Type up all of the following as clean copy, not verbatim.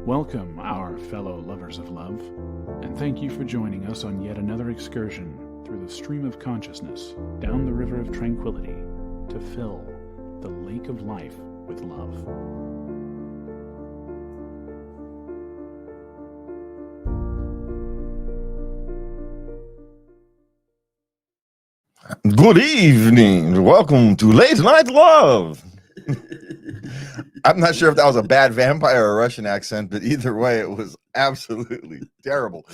Welcome, our fellow lovers of love, and thank you for joining us on yet another excursion through the stream of consciousness, down the river of tranquility, to fill the lake of life with love. Good evening. Welcome to Late Night Love. I'm not sure if that was a bad vampire or Russian accent, but either way, it was absolutely terrible.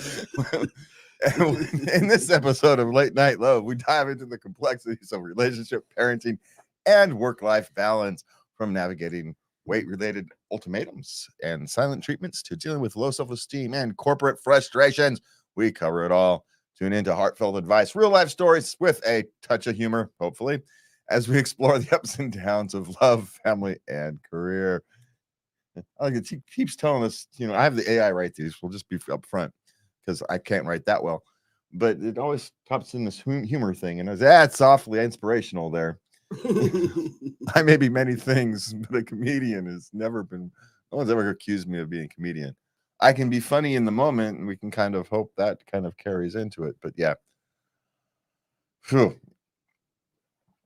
In this episode of Late Night Love, we dive into the complexities of relationship, parenting, and work-life balance, from navigating weight-related ultimatums and silent treatments to dealing with low self-esteem and corporate frustrations. We cover it all. Tune into heartfelt advice, real-life stories with a touch of humor, hopefully, as we explore the ups and downs of love, family, and career. I like it. He keeps telling us, I have the AI write these. We'll just be up front because I can't write that well. But it always pops in this humor thing. And it's awfully inspirational there. I may be many things, but a comedian has never been, no one's ever accused me of being a comedian. I can be funny in the moment, and we can kind of hope that kind of carries into it. But yeah. Whew.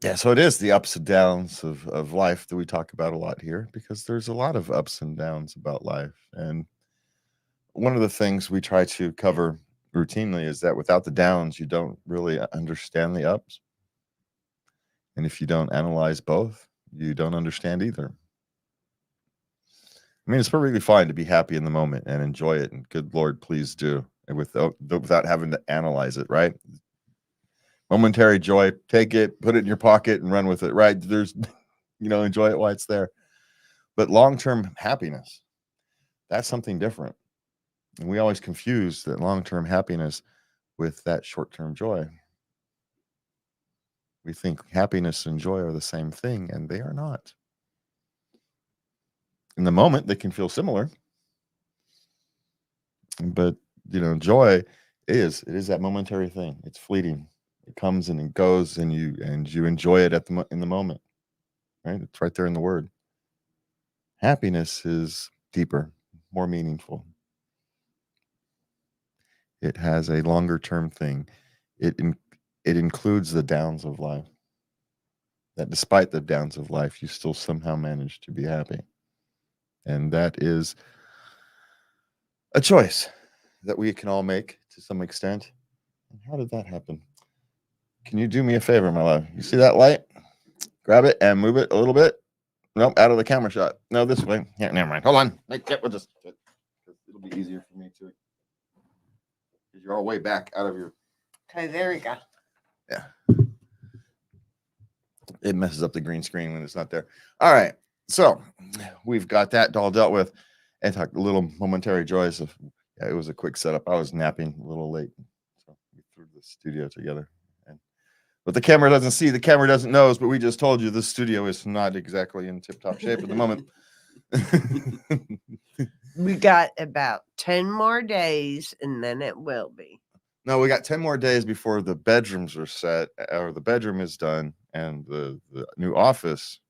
Yeah, so it is the ups and downs of life that we talk about a lot here, because there's a lot of ups and downs about life. And one of the things we try to cover routinely is that without the downs, you don't really understand the ups. And if you don't analyze both, you don't understand either. I mean, it's perfectly fine to be happy in the moment and enjoy it. And good Lord, please do. And without having to analyze it, right? Momentary joy, take it, put it in your pocket and run with it, right? There's, enjoy it while it's there. But long-term happiness, that's something different. And we always confuse that long-term happiness with that short-term joy. We think happiness and joy are the same thing, and they are not. In the moment, they can feel similar. But, joy it is that momentary thing. It's fleeting. It comes and it goes, and you enjoy it in the moment, right? It's right there in the word. Happiness is deeper, more meaningful. It has a longer term thing. It includes the downs of life. That despite the downs of life, you still somehow manage to be happy, and that is a choice that we can all make to some extent. And how did that happen? Can you do me a favor, my love? You see that light? Grab it and move it a little bit. Nope, out of the camera shot. No, this way. Yeah, never mind. Hold on. We'll just. It'll be easier for me to. Because you're all way back out of your. Okay, there we go. Yeah. It messes up the green screen when it's not there. All right. So we've got that all dealt with, and talk a little momentary joys of. Yeah, it was a quick setup. I was napping a little late, so we threw the studio together. But the camera doesn't see, the camera doesn't know, but we just told you the studio is not exactly in tip-top shape at the moment. We got about 10 more days, and then it will be. No, we got 10 more days before the bedrooms are set, or the bedroom is done, and the new office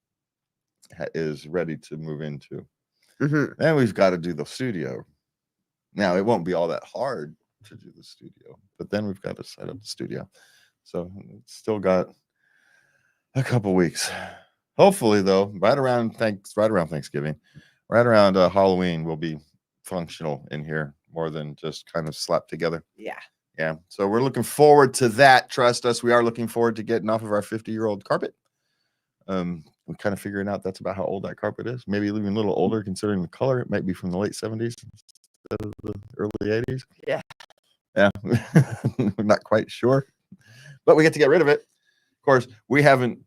is ready to move into. Mm-hmm. Then we've got to do the studio. Now, it won't be all that hard to do the studio, but then we've got to set up the studio. So it's still got a couple weeks. Hopefully, though, right around Thanksgiving, right around Halloween, we'll be functional in here more than just kind of slapped together. Yeah. Yeah. So we're looking forward to that. Trust us. We are looking forward to getting off of our 50-year-old carpet. We're kind of figuring out that's about how old that carpet is. Maybe even a little older considering the color. It might be from the late 70s instead of the early 80s. Yeah. Yeah. We're not quite sure. But we get to get rid of it. Of course, we haven't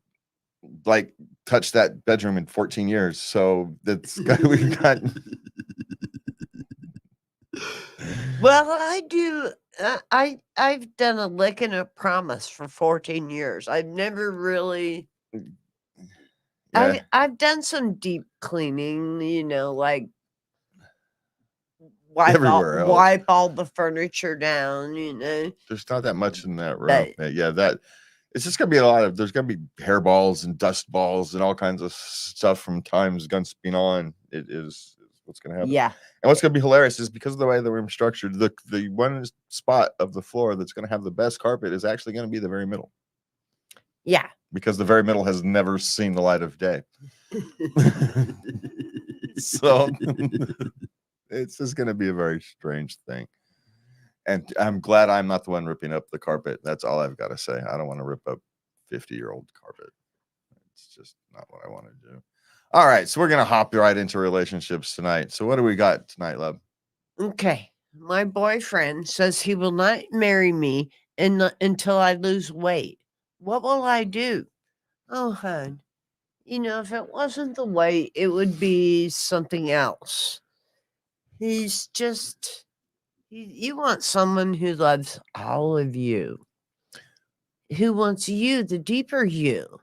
touched that bedroom in 14 years. So we've got. Well, I do. I've done a lick and a promise for 14 years. I've never really. Yeah. I've done some deep cleaning, like wipe all the furniture down, There's not that much in that room. That it's just gonna be a lot of. There's gonna be hairballs and dust balls and all kinds of stuff from times guns being on. It is what's going to happen. Yeah. And what's going to be hilarious is because of the way the room's structured, the one spot of the floor that's going to have the best carpet is actually going to be the very middle. Yeah. Because the very middle has never seen the light of day. So it's just going to be a very strange thing. And I'm glad I'm not the one ripping up the carpet. That's all I've got to say. I don't want to rip up 50-year-old carpet. It's just not what I want to do. All right, so we're going to hop right into relationships tonight. So what do we got tonight, love? Okay. My boyfriend says he will not marry me until I lose weight. What will I do? Oh, hon. If it wasn't the weight, it would be something else. He's just, you want someone who loves all of you, who wants you, the deeper you.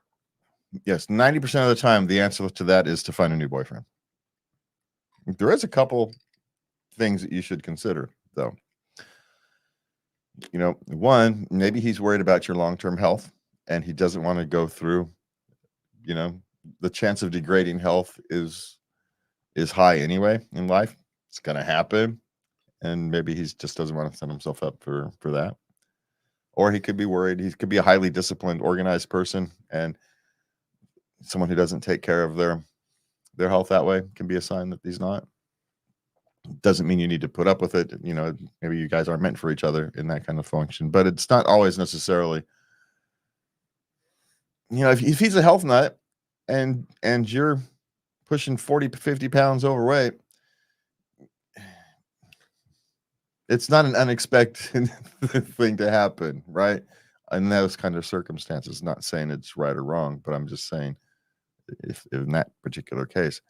Yes, 90% of the time, the answer to that is to find a new boyfriend. There is a couple things that you should consider, though. One, maybe he's worried about your long-term health and he doesn't want to go through, the chance of degrading health is high anyway in life. It's going to happen. And maybe he just doesn't want to set himself up for that. Or he could be worried. He could be a highly disciplined, organized person, and someone who doesn't take care of their health that way can be a sign that he's not. Doesn't mean you need to put up with it. Maybe you guys aren't meant for each other in that kind of function, but it's not always necessarily, if he's a health nut and you're pushing 40, 50 pounds overweight, it's not an unexpected thing to happen, right? In those kind of circumstances, not saying it's right or wrong, but I'm just saying if in that particular case,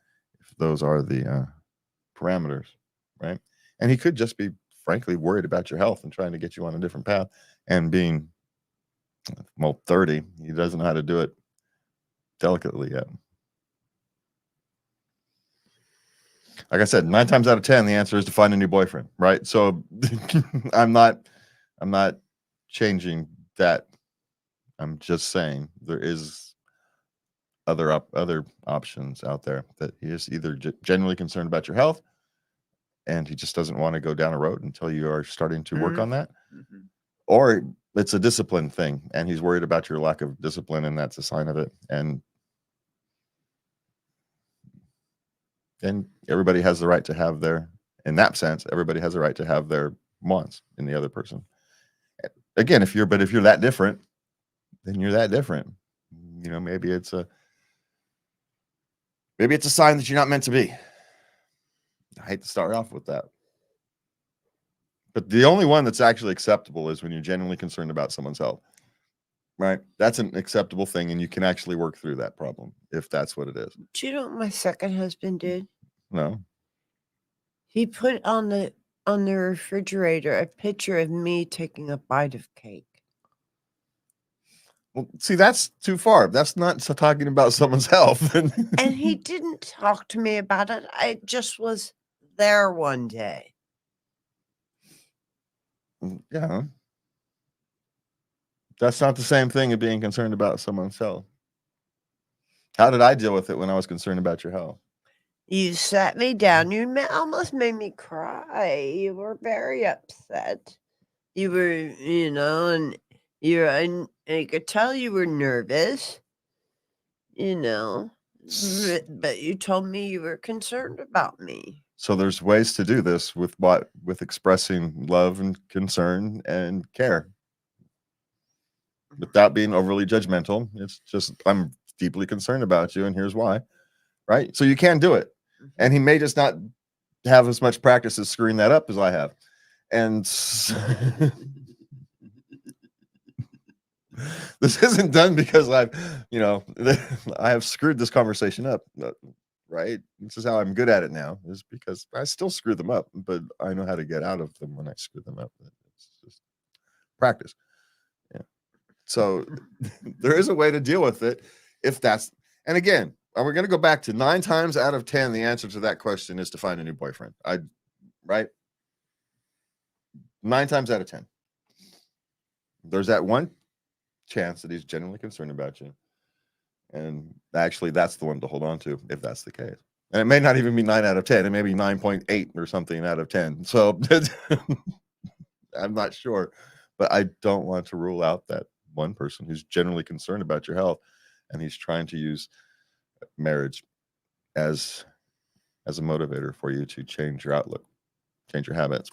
if those are the parameters, right? And he could just be frankly worried about your health and trying to get you on a different path, and being 30, he doesn't know how to do it delicately yet. Like I said, 9 times out of 10, the answer is to find a new boyfriend, right? So I'm not changing that. I'm just saying there is other options out there, that he is either genuinely concerned about your health and he just doesn't want to go down a road until you are starting to work on that, or it's a discipline thing and he's worried about your lack of discipline and that's a sign of it. And everybody has the right to have in that sense, everybody has a right to have their wants in the other person. Again, if you're that different, then you're that different. Maybe it's a sign that you're not meant to be. I hate to start off with that. But the only one that's actually acceptable is when you're genuinely concerned about someone's health, right? That's an acceptable thing, and you can actually work through that problem if that's what it is. Do you know what my second husband did? No. He put on the refrigerator a picture of me taking a bite of cake. Well, see, that's too far. That's not talking about someone's health. And he didn't talk to me about it. I just was there one day. Yeah. That's not the same thing as being concerned about someone's health. How did I deal with it when I was concerned about your health? You sat me down. You almost made me cry. You were very upset. You were, and I could tell you were nervous, but you told me you were concerned about me. So there's ways to do this with expressing love and concern and care without being overly judgmental. It's just, I'm deeply concerned about you and here's why, right? So you can do it. And he may just not have as much practice as screwing that up as I have. And this isn't done because I have screwed this conversation up, right? This is how I'm good at it now, is because I still screw them up, but I know how to get out of them when I screw them up. It's just practice. Yeah. So there is a way to deal with it if that's, and again, we're going to go back to 9 times out of 10. The answer to that question is to find a new boyfriend. Right? 9 times out of 10. There's that one chance that he's genuinely concerned about you. And actually, that's the one to hold on to if that's the case. And it may not even be 9 out of 10. It may be 9.8 or something out of 10. So I'm not sure. But I don't want to rule out that one person who's generally concerned about your health, and he's trying to use marriage as a motivator for you to change your outlook, change your habits.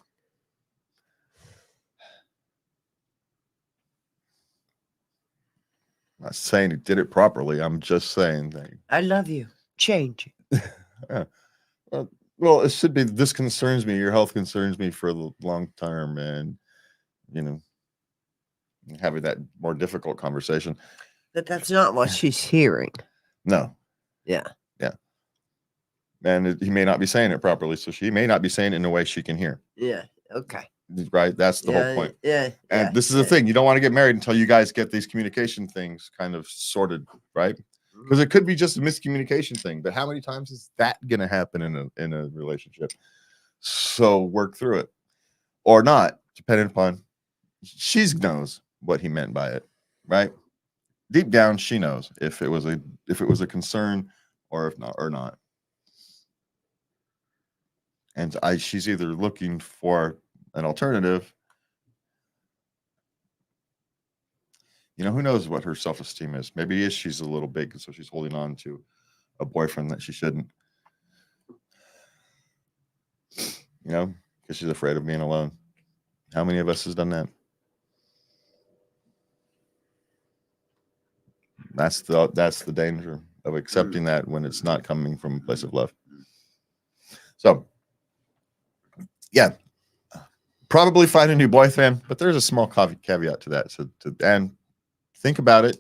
I'm not saying he did it properly. I'm just saying that. I love you. Change. Yeah. Well, it should be, this concerns me. Your health concerns me for the long term, and having that more difficult conversation. But that's not what she's hearing. No. Yeah. Yeah. And he may not be saying it properly, so she may not be saying it in a way she can hear. Yeah. Okay. Right? That's the whole point. Yeah. And this is the thing. You don't want to get married until you guys get these communication things kind of sorted, right? Because it could be just a miscommunication thing. But how many times is that going to happen in a relationship? So work through it. Or not, depending upon, she knows what he meant by it, right? Deep down, she knows if it was a concern or if not, or not. And she's either looking for an alternative. Who knows what her self-esteem is? Maybe she's a little big, so she's holding on to a boyfriend that she shouldn't. Because she's afraid of being alone. How many of us has done that? That's the danger of accepting that when it's not coming from a place of love. So, yeah, probably find a new boyfriend, but there's a small caveat to that. And think about it.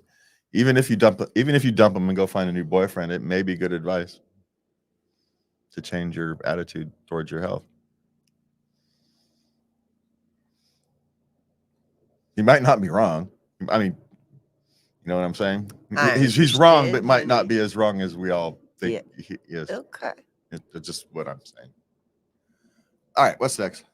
Even if you dump them and go find a new boyfriend, it may be good advice to change your attitude towards your health. He might not be wrong. I mean, you know what I'm saying? He's wrong, but might not be as wrong as we all think he is. Okay. It's just what I'm saying. All right, what's next?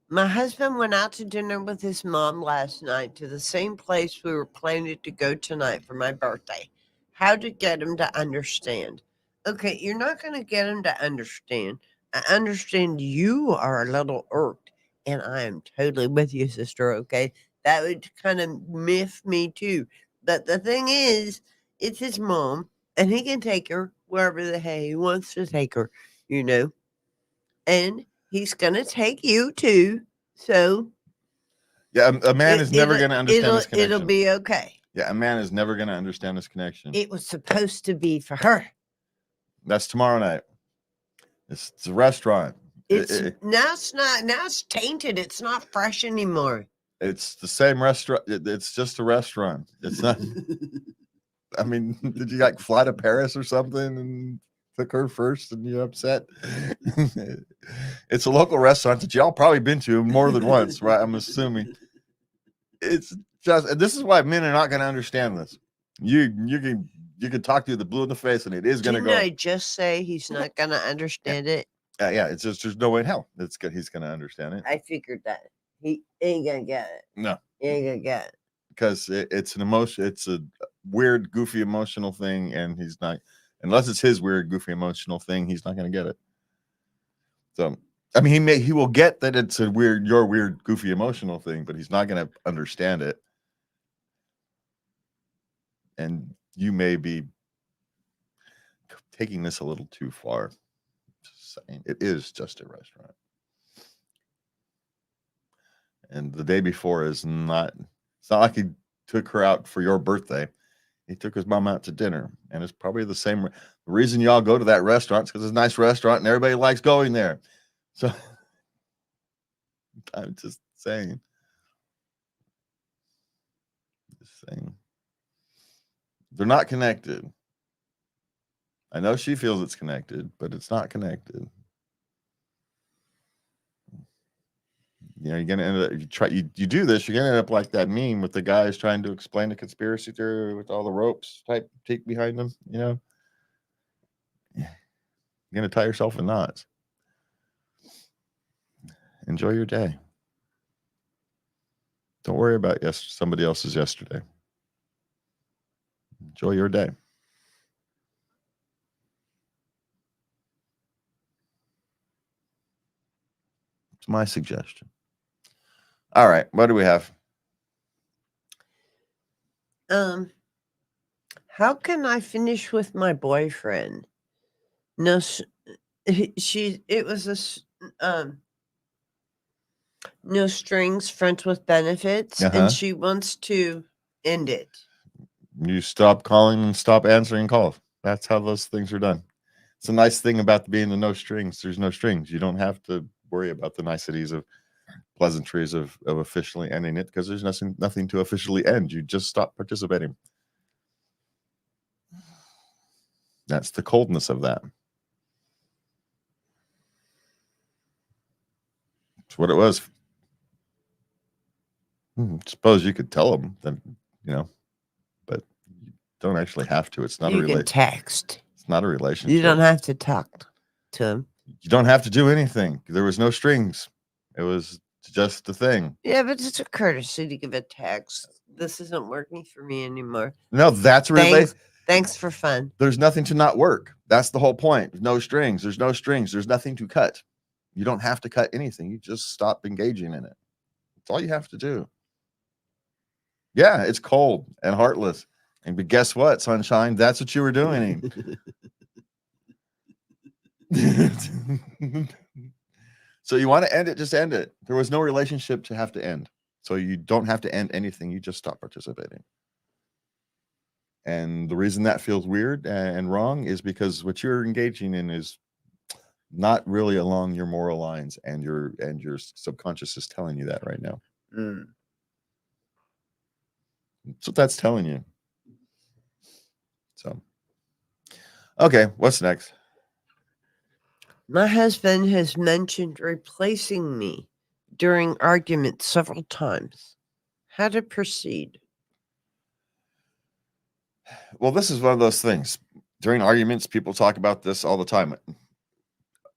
My husband went out to dinner with his mom last night to the same place we were planning to go tonight for my birthday. How to get him to understand? Okay, you're not going to get him to understand. I understand you are a little irked, and I am totally with you, sister, okay? That would kind of miff me too. But the thing is, it's his mom, and he can take her wherever the hell he wants to take her, and he's going to take you too. So yeah, a man is never going to understand this connection. It'll be okay. Yeah, a man is never going to understand this connection. It was supposed to be for her. That's tomorrow night. It's a restaurant. Now it's not. Now it's tainted. It's not fresh anymore. It's the same restaurant. It's just a restaurant. It's not. I mean, did you fly to Paris or something and took her first and you're upset? It's a local restaurant that y'all probably been to more than once, right? I'm assuming. It's just, this is why men are not going to understand this. You can talk to the blue in the face, and it is going to go. Didn't I just say he's not going to understand it? Yeah, it's just there's no way in hell he's going to understand it. I figured that he ain't going to get it. No, he ain't going to get it because it's an emotion. It's a weird, goofy, emotional thing, and he's not, unless it's his weird, goofy, emotional thing. He's not going to get it. So, I mean, he will get that it's your weird, goofy, emotional thing, but he's not going to understand it. And you may be taking this a little too far. Just saying, it is just a restaurant. And the day before is not, it's not like he took her out for your birthday. He took his mom out to dinner. And it's probably the same. The reason y'all go to that restaurant is because it's a nice restaurant and everybody likes going there. So I'm just saying. They're not connected. I know she feels it's connected, but it's not connected. You're gonna end up, you do this, you're gonna end up like that meme with the guys trying to explain the conspiracy theory with all the ropes type take behind them. You're gonna tie yourself in knots. Enjoy your day. Don't worry about somebody else's yesterday. Enjoy your day. It's my suggestion. All right, what do we have? How can I finish with my boyfriend? No, it was no strings, friends with benefits, and she wants to end it. You stop calling and stop answering calls. That's how those things are done. It's a nice thing about being the no strings. There's no strings. You don't have to worry about the niceties of pleasantries of officially ending it, because there's nothing to officially end. You just stop participating. That's the coldness of that. It's what it was. Suppose you could tell them that, but you don't actually have to. It's not you can text. It's not a relationship. You don't have to talk to him. You don't have to do anything. There was no strings. It was just a thing. Yeah, but it's a courtesy to give a text. This isn't working for me anymore. No, that's a relationship. Thanks for fun. There's nothing to not work. That's the whole point. No strings. There's no strings. There's nothing to cut. You don't have to cut anything. You just stop engaging in it. That's all you have to do. Yeah, it's cold and heartless. But guess what, sunshine? That's what you were doing. So you want to end it, just end it. There was no relationship to have to end. So you don't have to end anything. You just stop participating. And the reason that feels weird and wrong is because what you're engaging in is not really along your moral lines, and your subconscious is telling you that right now. That's what that's telling you. So, okay, what's next? My husband has mentioned replacing me during arguments several times. How to proceed? Well, this is one of those things. During arguments, people talk about this all the time.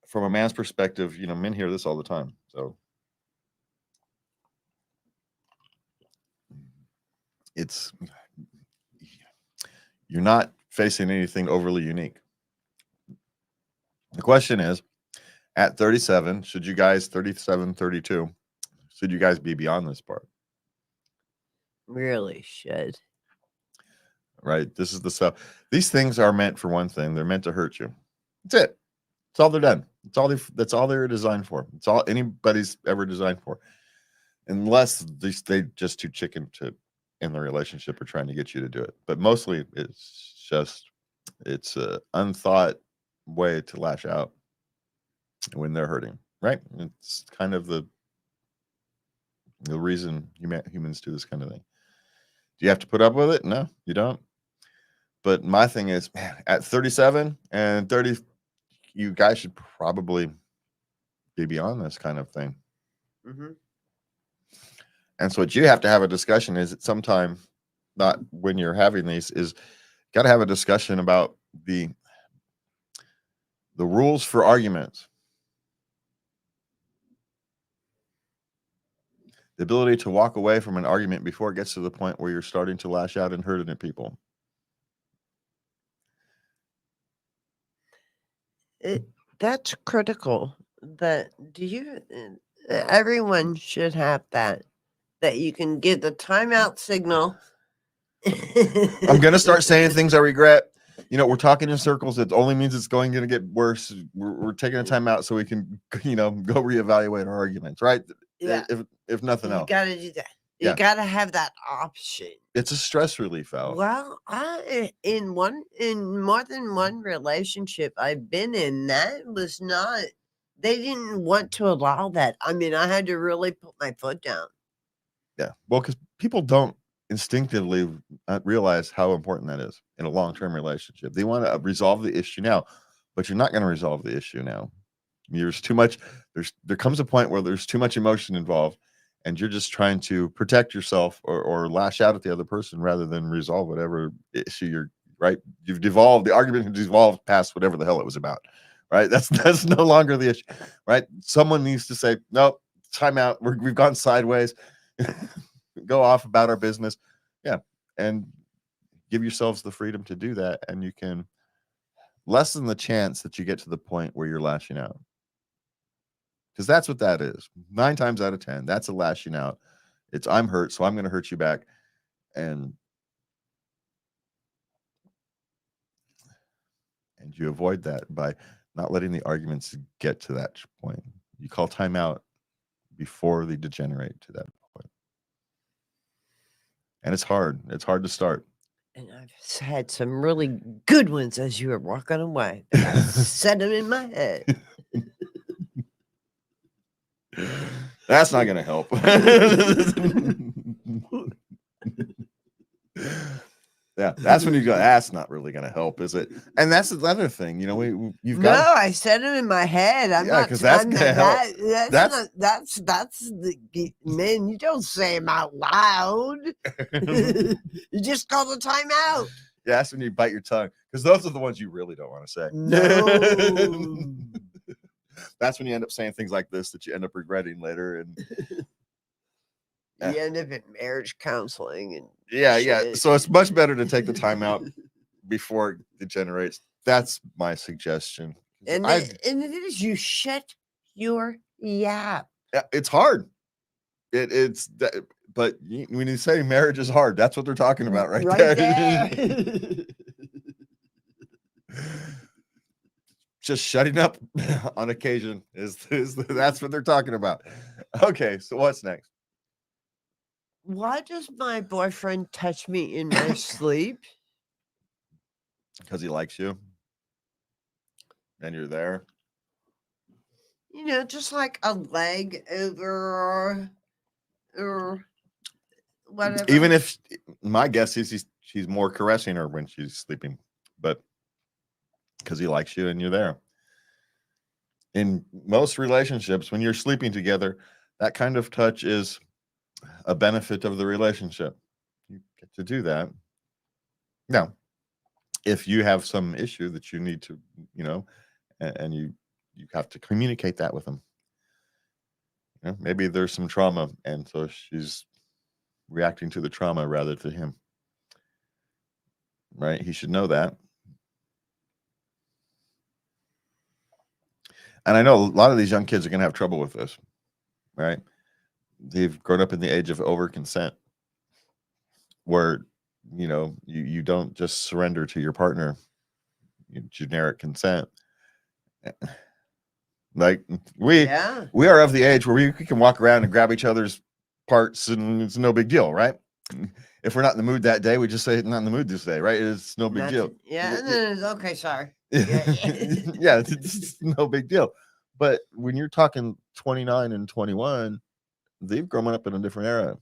From a man's perspective, men hear this all the time. So you're not facing anything overly unique. The question is, at 37, 37, 32, should you guys be beyond this part? Really should. Right? This is the stuff. These things are meant for one thing. They're meant to hurt you. That's it. That's all they're done. That's all they're designed for. It's all anybody's ever designed for. Unless they just too chicken to in the relationship or trying to get you to do it. But mostly it's a unthought way to lash out when they're hurting, right? It's kind of the reason humans do this kind of thing. Do you have to put up with it? No, you don't. But my thing is, man, at 37 and 30, you guys should probably be beyond this kind of thing. And so what you have to have a discussion is at some time, not when you're having these, is got to have a discussion about the rules for arguments. The ability to walk away from an argument before it gets to the point where you're starting to lash out and hurting at people. That's critical. Everyone should have that you can get the timeout signal. I'm going to start saying things I regret. We're talking in circles. It only means it's going to get worse. We're taking a timeout so we can, go reevaluate our arguments, right? Yeah. If nothing else. You got to do that. You got to have that option. It's a stress relief valve. Well, in more than one relationship I've been in, that was not, they didn't want to allow that. I mean, I had to really put my foot down. Yeah. Well, because people don't instinctively realize how important that is in a long-term relationship. They want to resolve the issue now, but you're not going to resolve the issue now. There's too much. There comes a point where there's too much emotion involved, and you're just trying to protect yourself or lash out at the other person rather than resolve whatever issue you're right. The argument has devolved past whatever the hell it was about, right? That's no longer the issue, right? Someone needs to say, nope, time out. We've gone sideways. Go off about our business. Yeah. And give yourselves the freedom to do that. And you can lessen the chance that you get to the point where you're lashing out. because that's what that is. 9 times out of 10, that's a lashing out. It's I'm hurt, so I'm going to hurt you back, and you avoid that by not letting the arguments get to that point. You call timeout before they degenerate to that point, and it's hard. It's hard to start. And I've had some really good ones as you were walking away. But I said them in my head. That's not going to help. Yeah, that's when you go, that's not really going to help, is it? And that's the other thing, you know, you've got. No, I said them in my head. I'm Yeah, not because that's I'm going to not- help. that- that's the man. You don't say them out loud. You just call the timeout. Yeah, that's when you bite your tongue, because those are the ones you really don't want to say. No. That's when you end up saying things like this that you end up regretting later. And You end up in marriage counseling and yeah. shit. So it's much better to take the time out before it degenerates. That's my suggestion. And it is you shut your yap. It's hard. It's that, but when you say marriage is hard, that's what they're talking about right there. Just shutting up on occasion is that's what they're talking about. Okay, so what's next? Why does my boyfriend touch me in my sleep? Because he likes you and you're there. You know, just like a leg over or whatever. Even if my guess is she's more caressing her when she's sleeping, but because he likes you and you're there. In most relationships, when you're sleeping together, that kind of touch is a benefit of the relationship. You get to do that. Now, if you have some issue that you need to, you know, and you have to communicate that with them. You know, maybe there's some trauma, and so she's reacting to the trauma rather than him. Right? He should know that. And I know a lot of these young kids are going to have trouble with this, right? They've grown up in the age of over consent, where you know you don't just surrender to your partner, generic consent. Like we are of the age where we can walk around and grab each other's parts, and it's no big deal, right? If we're not in the mood that day, we just say not in the mood this day, right? It's no big deal. Yeah, and then it's okay, sorry. Yeah, it's no big deal. But when you're talking 29 and 21, they've grown up in a different era.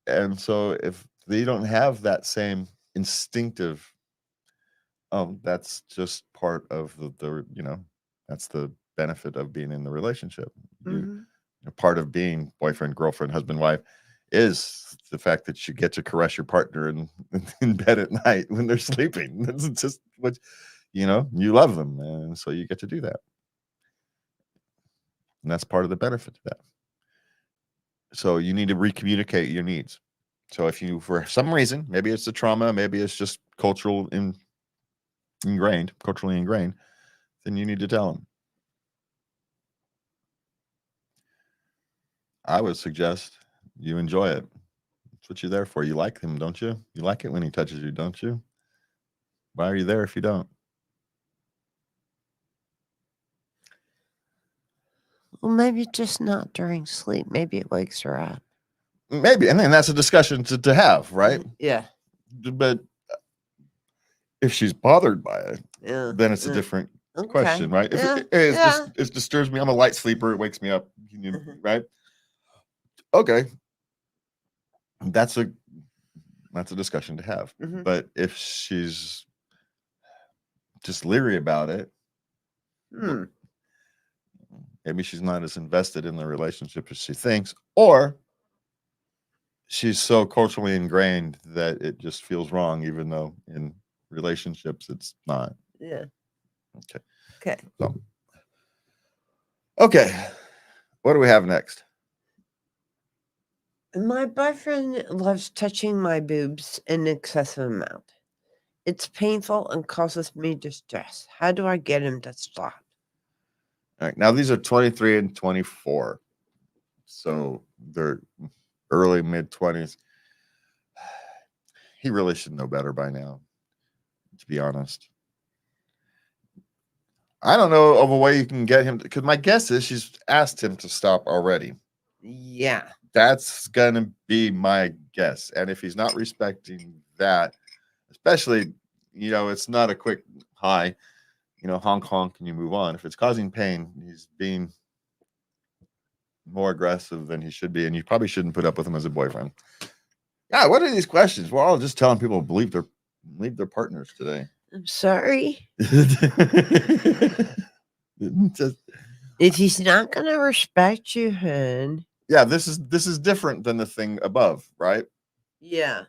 And so if they don't have that same instinctive, that's just part of the you know, that's the benefit of being in the relationship. Part of being boyfriend, girlfriend, husband, wife is the fact that you get to caress your partner in bed at night when they're sleeping. That's just what, you know, you love them. And so you get to do that. And that's part of the benefit to that. So you need to recommunicate your needs. So if you, for some reason, maybe it's the trauma, maybe it's just culturally ingrained, then you need to tell them. I would suggest you enjoy it. That's what you're there for. You like him, don't you? You like it when he touches you, don't you? Why are you there if you don't? Well, maybe just not during sleep. Maybe it wakes her up. Maybe, and then that's a discussion to have, right? Yeah. But if she's bothered by it, then it's a different question, right? If it disturbs me, I'm a light sleeper, it wakes me up, right? Okay, that's a discussion to have. But if she's just leery about it, maybe she's not as invested in the relationship as she thinks, or she's so culturally ingrained that it just feels wrong, even though in relationships it's not. Yeah. Okay. So, okay. What do we have next? My boyfriend loves touching my boobs in excessive amount. It's painful and causes me distress. How do I get him to stop? All right. Now these are 23 and 24. So they're early mid 20s. He really should know better by now, to be honest. I don't know of a way you can get him because my guess is she's asked him to stop already. Yeah. That's gonna be my guess. And if he's not respecting that, especially, it's not a quick hi, honk honk and you move on. If it's causing pain, he's being more aggressive than he should be, and you probably shouldn't put up with him as a boyfriend. Yeah, what are these questions? We're all just telling people to leave their partners today. I'm sorry. Just, If he's not gonna respect you, hun. yeah, this is different than the thing above, right? Yeah.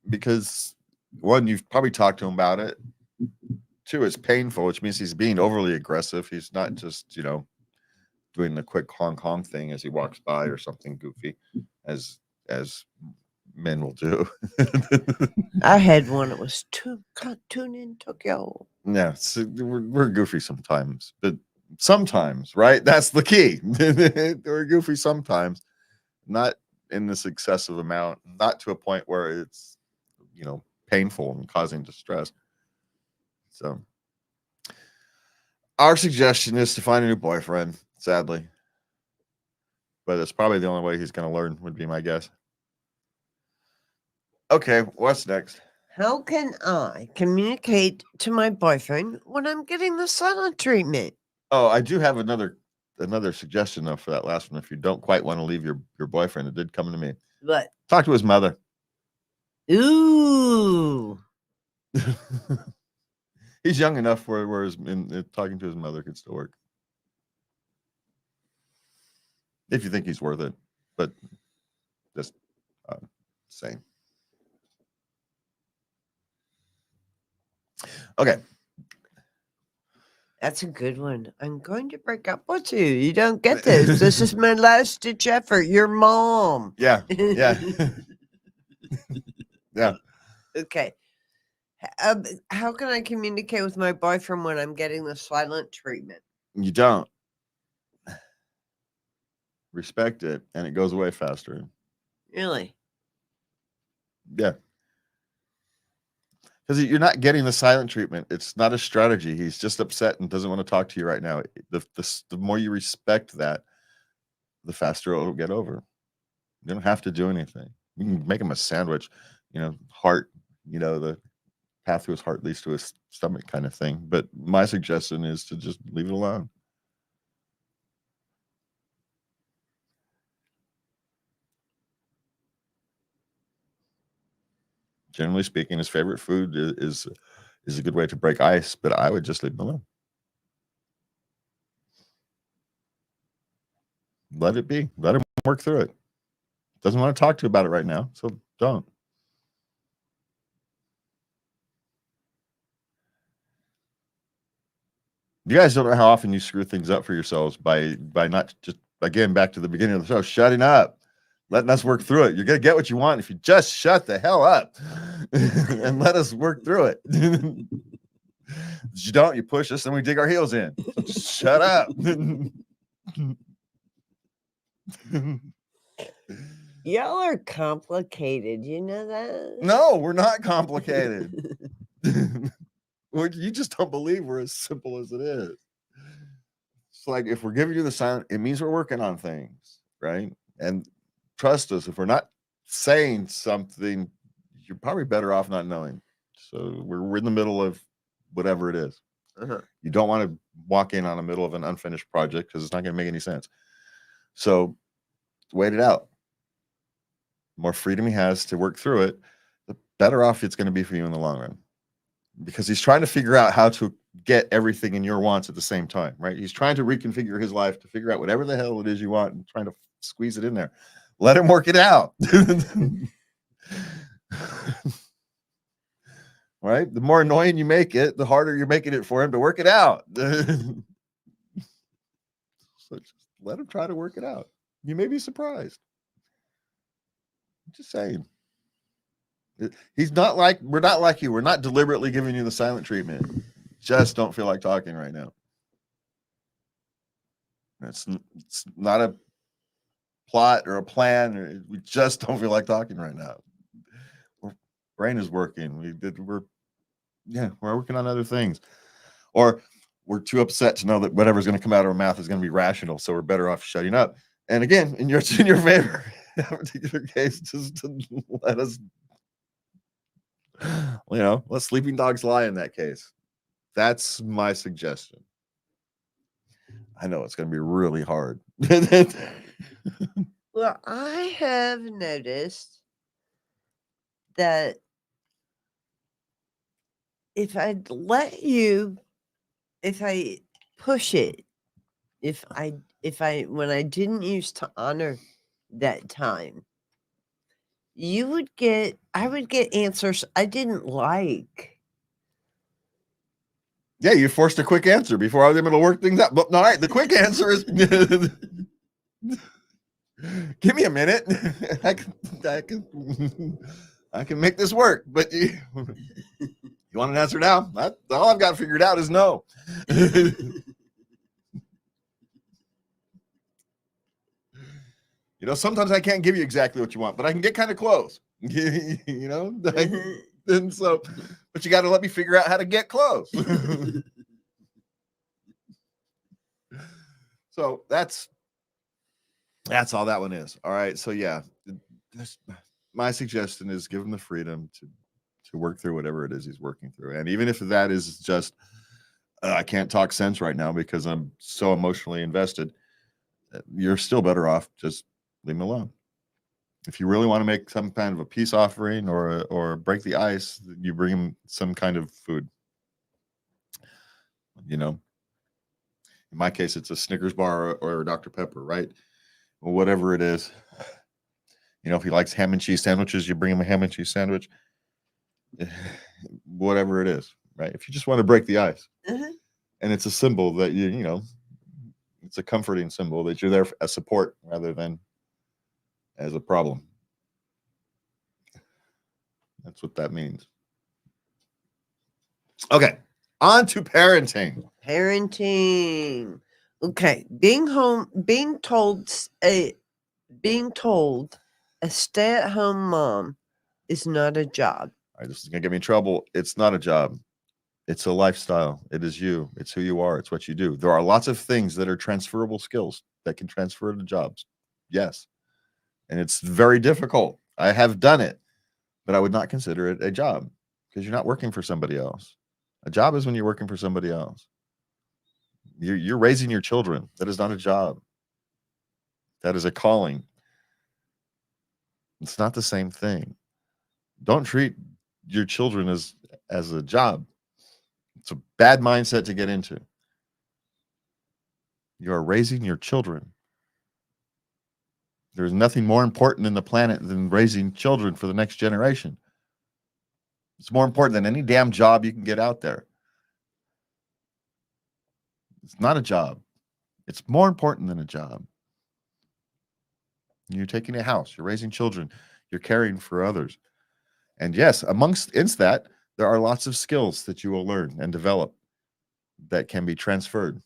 Because one, you've probably talked to him about it. Two, it's painful, which means he's being overly aggressive. He's not just, doing the quick honk honk thing as he walks by or something goofy, as men will do. I had one that was tune in Tokyo. Yeah, so we're goofy sometimes, but sometimes, right? That's the key. We're goofy sometimes, not in this excessive amount, not to a point where it's, painful and causing distress. So our suggestion is to find a new boyfriend, sadly. But it's probably the only way he's going to learn, would be my guess. Okay, what's next? How can I communicate to my boyfriend when I'm getting the silent treatment? Oh, I do have another suggestion though for that last one. If you don't quite want to leave your boyfriend, it did come to me. What? Talk to his mother. Ooh. He's young enough where talking to his mother could still work. If you think he's worth it, but just saying. Okay. That's a good one. I'm going to break up with you. You don't get this. This is my last ditch effort. Your mom. Yeah. Yeah. Yeah. Okay. How can I communicate with my boyfriend when I'm getting the silent treatment? You don't respect it, and it goes away faster. Really? Yeah. Because you're not getting the silent treatment. It's not a strategy. He's just upset and doesn't want to talk to you right now. The more you respect that, the faster it'll get over. You don't have to do anything. You can make him a sandwich, heart, the path to his heart leads to his stomach kind of thing. But my suggestion is to just leave it alone. Generally speaking, his favorite food is a good way to break ice, but I would just leave him alone. Let it be. Let him work through it. Doesn't want to talk to you about it right now, so don't. You guys don't know how often you screw things up for yourselves by not just, again, back to the beginning of the show, shutting up, letting us work through it. You're going to get what you want if you just shut the hell up and let us work through it. You don't, you push us and we dig our heels in. So just shut up. Y'all are complicated. You know that? No, we're not complicated. You just don't believe we're as simple as it is. It's like if we're giving you the silent, it means we're working on things, right? And trust us, if we're not saying something, you're probably better off not knowing. So we're in the middle of whatever it is. Uh-huh. You don't want to walk in on the middle of an unfinished project because it's not going to make any sense. So wait it out. The more freedom he has to work through it, the better off it's going to be for you in the long run. Because he's trying to figure out how to get everything in your wants at the same time, right? He's trying to reconfigure his life to figure out whatever the hell it is you want and trying to squeeze it in there. Let him work it out. Right? The more annoying you make it, the harder you're making it for him to work it out. So just let him try to work it out. You may be surprised. I'm just saying. He's not like, we're not like you. We're not deliberately giving you the silent treatment. Just don't feel like talking right now. It's not a plot or a plan. Or we just don't feel like talking right now. Our brain is working. We're working on other things, or we're too upset to know that whatever's going to come out of our mouth is going to be rational. So we're better off shutting up. And again, in your favor, in that particular case, just to let us, let sleeping dogs lie in that case. That's my suggestion. I know it's going to be really hard. Well, I have noticed that if I push it, when I didn't used to honor that time, I would get answers I didn't like. Yeah, you forced a quick answer before I was able to work things out. But all right, the quick answer is give me a minute. I can make this work. But you want an answer now? All I've got figured out is no. Sometimes I can't give you exactly what you want, but I can get kind of close. And so, but you got to let me figure out how to get close. So that's all that one is. All right. So yeah, my suggestion is give him the freedom to work through whatever it is he's working through, and even if that is just I can't talk sense right now because I'm so emotionally invested, you're still better off just leave him alone. If you really want to make some kind of a peace offering or break the ice, you bring him some kind of food. In my case, it's a Snickers bar or a Dr. Pepper, right? Or whatever it is. If he likes ham and cheese sandwiches, you bring him a ham and cheese sandwich. Whatever it is, right? If you just want to break the ice. And it's a symbol that it's a comforting symbol that you're there as support rather than as a problem. That's what that means. Okay, on to parenting. Okay, being told a stay-at-home mom is not a job. All right, this is gonna get me in trouble. It's not a job. It's a lifestyle. It is you. It's who you are. It's what you do. There are lots of things that are transferable skills that can transfer to jobs. Yes. And it's very difficult. I have done it, but I would not consider it a job because you're not working for somebody else. A job is when you're working for somebody else. You're raising your children. That is not a job. That is a calling. It's not the same thing. Don't treat your children as a job. It's a bad mindset to get into. You are raising your children. There's nothing more important in the planet than raising children for the next generation. It's more important than any damn job you can get out there. It's not a job. It's more important than a job. You're taking a house, you're raising children, you're caring for others. And yes, amongst that, there are lots of skills that you will learn and develop that can be transferred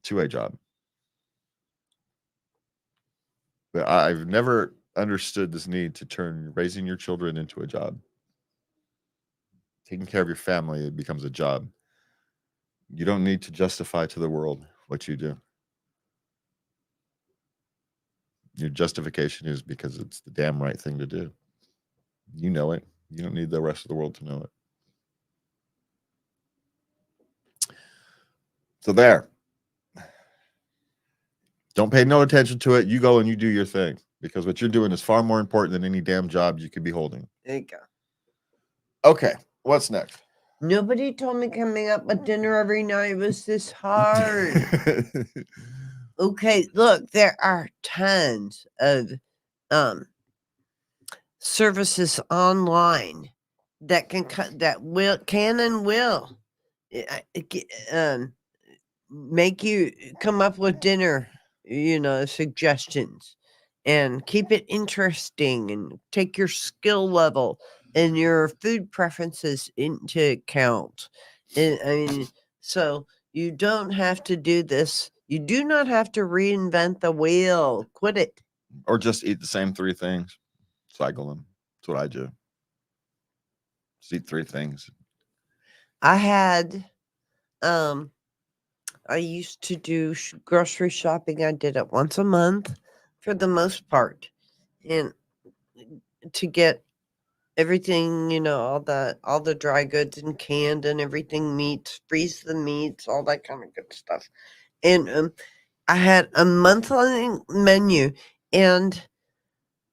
to a job. But I've never understood this need to turn raising your children into a job. Taking care of your family, it becomes a job. You don't need to justify to the world what you do. Your justification is because it's the damn right thing to do. You know it. You don't need the rest of the world to know it. So there. Don't pay no attention to it. You go and you do your thing because what you're doing is far more important than any damn job you could be holding. There you go. Okay, what's next? Nobody told me coming up with dinner every night was this hard. Okay, look, there are tons of services online that can make you come up with dinner, suggestions, and keep it interesting and take your skill level and your food preferences into account. So you don't have to do this. You do not have to reinvent the wheel. Quit it. Or just eat the same 3 things, cycle them. That's what I do. Just eat 3 things. I had, I used to do grocery shopping. I did it once a month for the most part. And to get everything, all the dry goods and canned and everything, meats, freeze the meats, all that kind of good stuff. And I had a monthly menu, and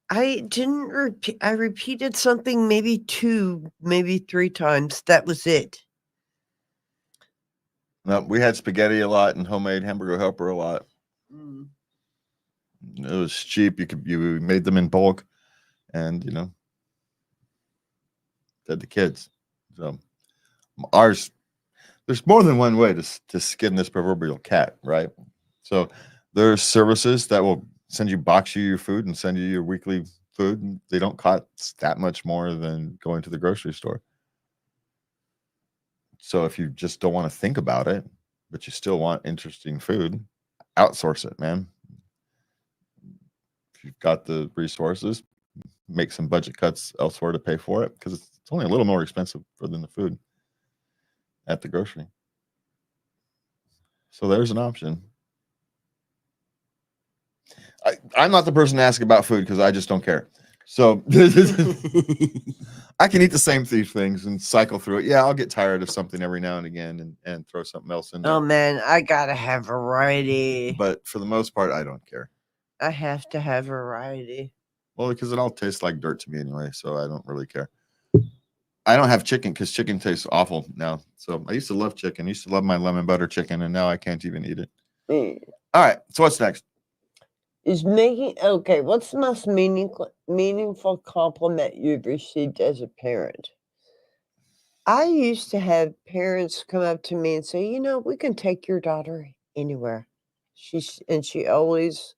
I didn't repeat. I repeated something maybe 2, maybe 3 times. That was it. No, we had spaghetti a lot and homemade hamburger helper a lot. It was cheap. You made them in bulk, and fed the kids. So there's more than one way to skin this proverbial cat, right? So there's services that will box you your food and send you your weekly food, and they don't cost that much more than going to the grocery store. So if you just don't want to think about it, but you still want interesting food, outsource it, man. If you've got the resources, make some budget cuts elsewhere to pay for it, because it's only a little more expensive than the food at the grocery. So there's an option. I'm not the person to ask about food because I just don't care. So I can eat the same 3 things and cycle through it. Yeah, I'll get tired of something every now and again and throw something else in there. Oh man, I gotta have variety. But for the most part, I don't care. I have to have variety. Well, because it all tastes like dirt to me anyway, so I don't really care. I don't have chicken because chicken tastes awful now. So I used to love chicken. I used to love my lemon butter chicken, and now I can't even eat it. All right, so what's next? What's the most meaningful compliment you've received as a parent? I used to have parents come up to me and say, we can take your daughter anywhere. She always,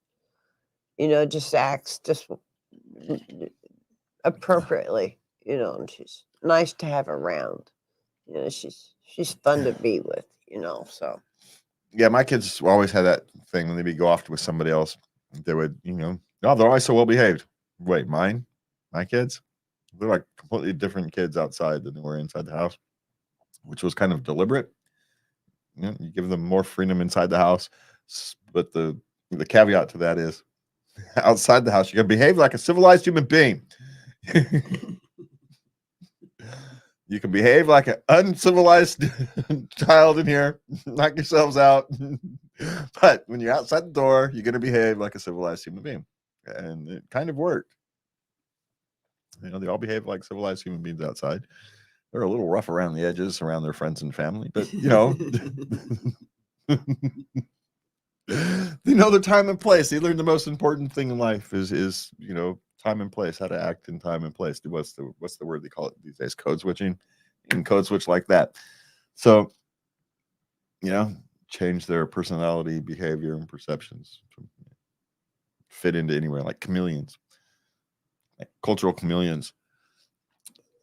just acts just appropriately, and she's nice to have around. She's fun to be with, so. Yeah, my kids always had that thing when they'd go off with somebody else. They would, they're always so well behaved. Wait, my kids? They're like completely different kids outside than they were inside the house, which was kind of deliberate. You give them more freedom inside the house, but the caveat to that is, outside the house, you got to behave like a civilized human being. You can behave like an uncivilized child in here, knock yourselves out. But when you're outside the door, you're going to behave like a civilized human being. And it kind of worked. They all behave like civilized human beings outside. They're a little rough around the edges around their friends and family, but the time and place. They learn the most important thing in life is time and place, how to act in time and place. What's the word they call it these days? Code switching. You can code switch like that. So, change their personality, behavior, and perceptions to fit into anywhere, like chameleons, like cultural chameleons.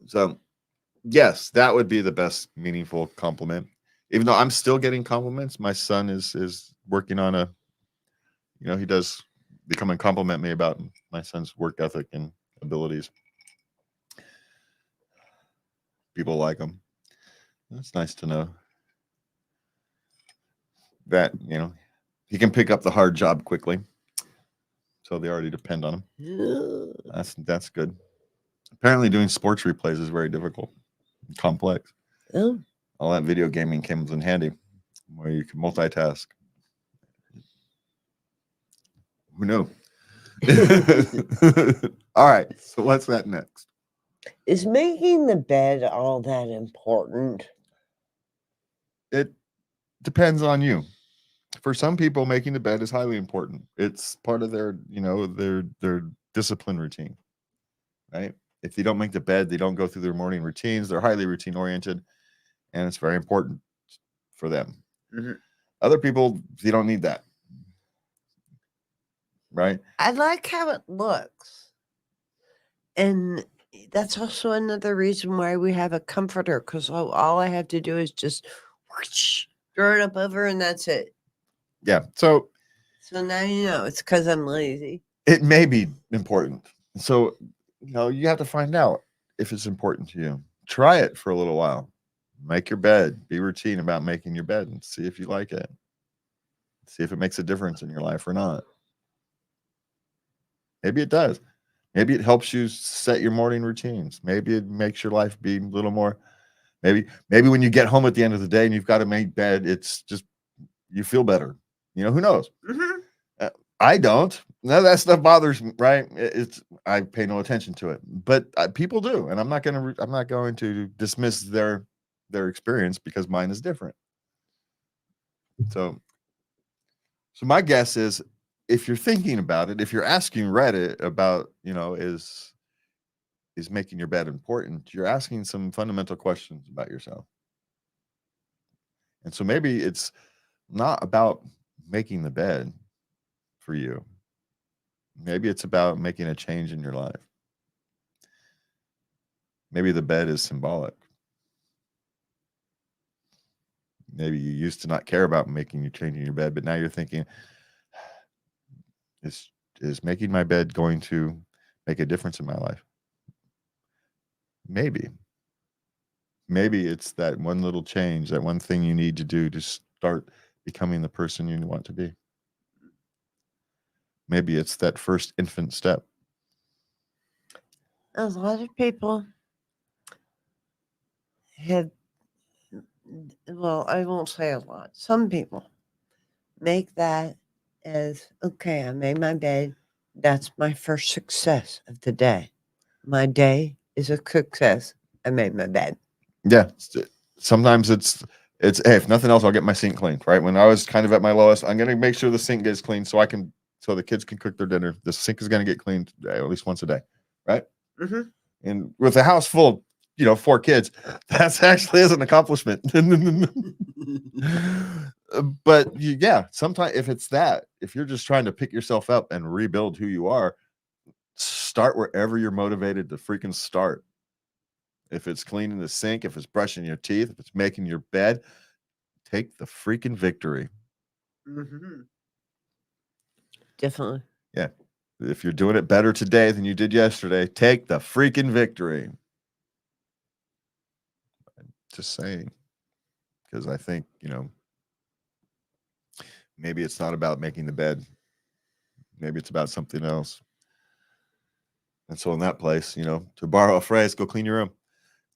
So, yes, that would be the best meaningful compliment. Even though I'm still getting compliments, my son is working on he does come and compliment me about my son's work ethic and abilities. People like him. That's nice to know that, he can pick up the hard job quickly. So they already depend on him. That's good. Apparently doing sports replays is very difficult, complex. Oh. All that video gaming comes in handy where you can multitask. Who knew? All right. So what's that next? Is making the bed all that important? It depends on you. For some people, making the bed is highly important. It's part of their discipline routine, right? If they don't make the bed, they don't go through their morning routines. They're highly routine oriented, and it's very important for them. Mm-hmm. Other people, they don't need that, right? I like how it looks, and that's also another reason why we have a comforter, because all I have to do is just throw it up over, and that's it. Yeah. So now you know it's because I'm lazy. it may be important. So, you have to find out if it's important to you. Try it for a little while. Make your bed. Be routine about making your bed and see if you like it. See if it makes a difference in your life or not. Maybe it does. Maybe it helps you set your morning routines. Maybe it makes your life be a little more. Maybe when you get home at the end of the day and you've got to make bed, it's just you feel better. Who knows? Mm-hmm. I don't. None of that stuff bothers me, right? It's I pay no attention to it, but people do, and I'm not going to dismiss their experience because mine is different. So my guess is, if you're thinking about it, if you're asking Reddit about, is making your bed important, you're asking some fundamental questions about yourself. And so maybe it's not about making the bed for you. Maybe it's about making a change in your life. Maybe the bed is symbolic. Maybe you used to not care about changing your bed, but now you're thinking, is making my bed going to make a difference in my life? Maybe it's that one little change, that one thing you need to do to start becoming the person you want to be. Maybe it's that first infant step. A lot of people have, well, I won't say a lot. Some people make that as, okay, I made my bed. That's my first success of the day. My day is a success. I made my bed. Yeah. Sometimes it's hey, if nothing else, I'll get my sink cleaned, right? When I was kind of at my lowest, I'm going to make sure the sink gets cleaned so the kids can cook their dinner. The sink is going to get cleaned at least once a day, right? Mm-hmm. And with a house full of 4 kids, that's actually is an accomplishment. But sometimes if you're just trying to pick yourself up and rebuild who you are, start wherever you're motivated to freaking start. If it's cleaning the sink, if it's brushing your teeth, if it's making your bed, take the freaking victory. Mm-hmm. Definitely. Yeah. If you're doing it better today than you did yesterday, take the freaking victory. Just saying. Because I think, maybe it's not about making the bed. Maybe it's about something else. And so in that place, to borrow a phrase, go clean your room.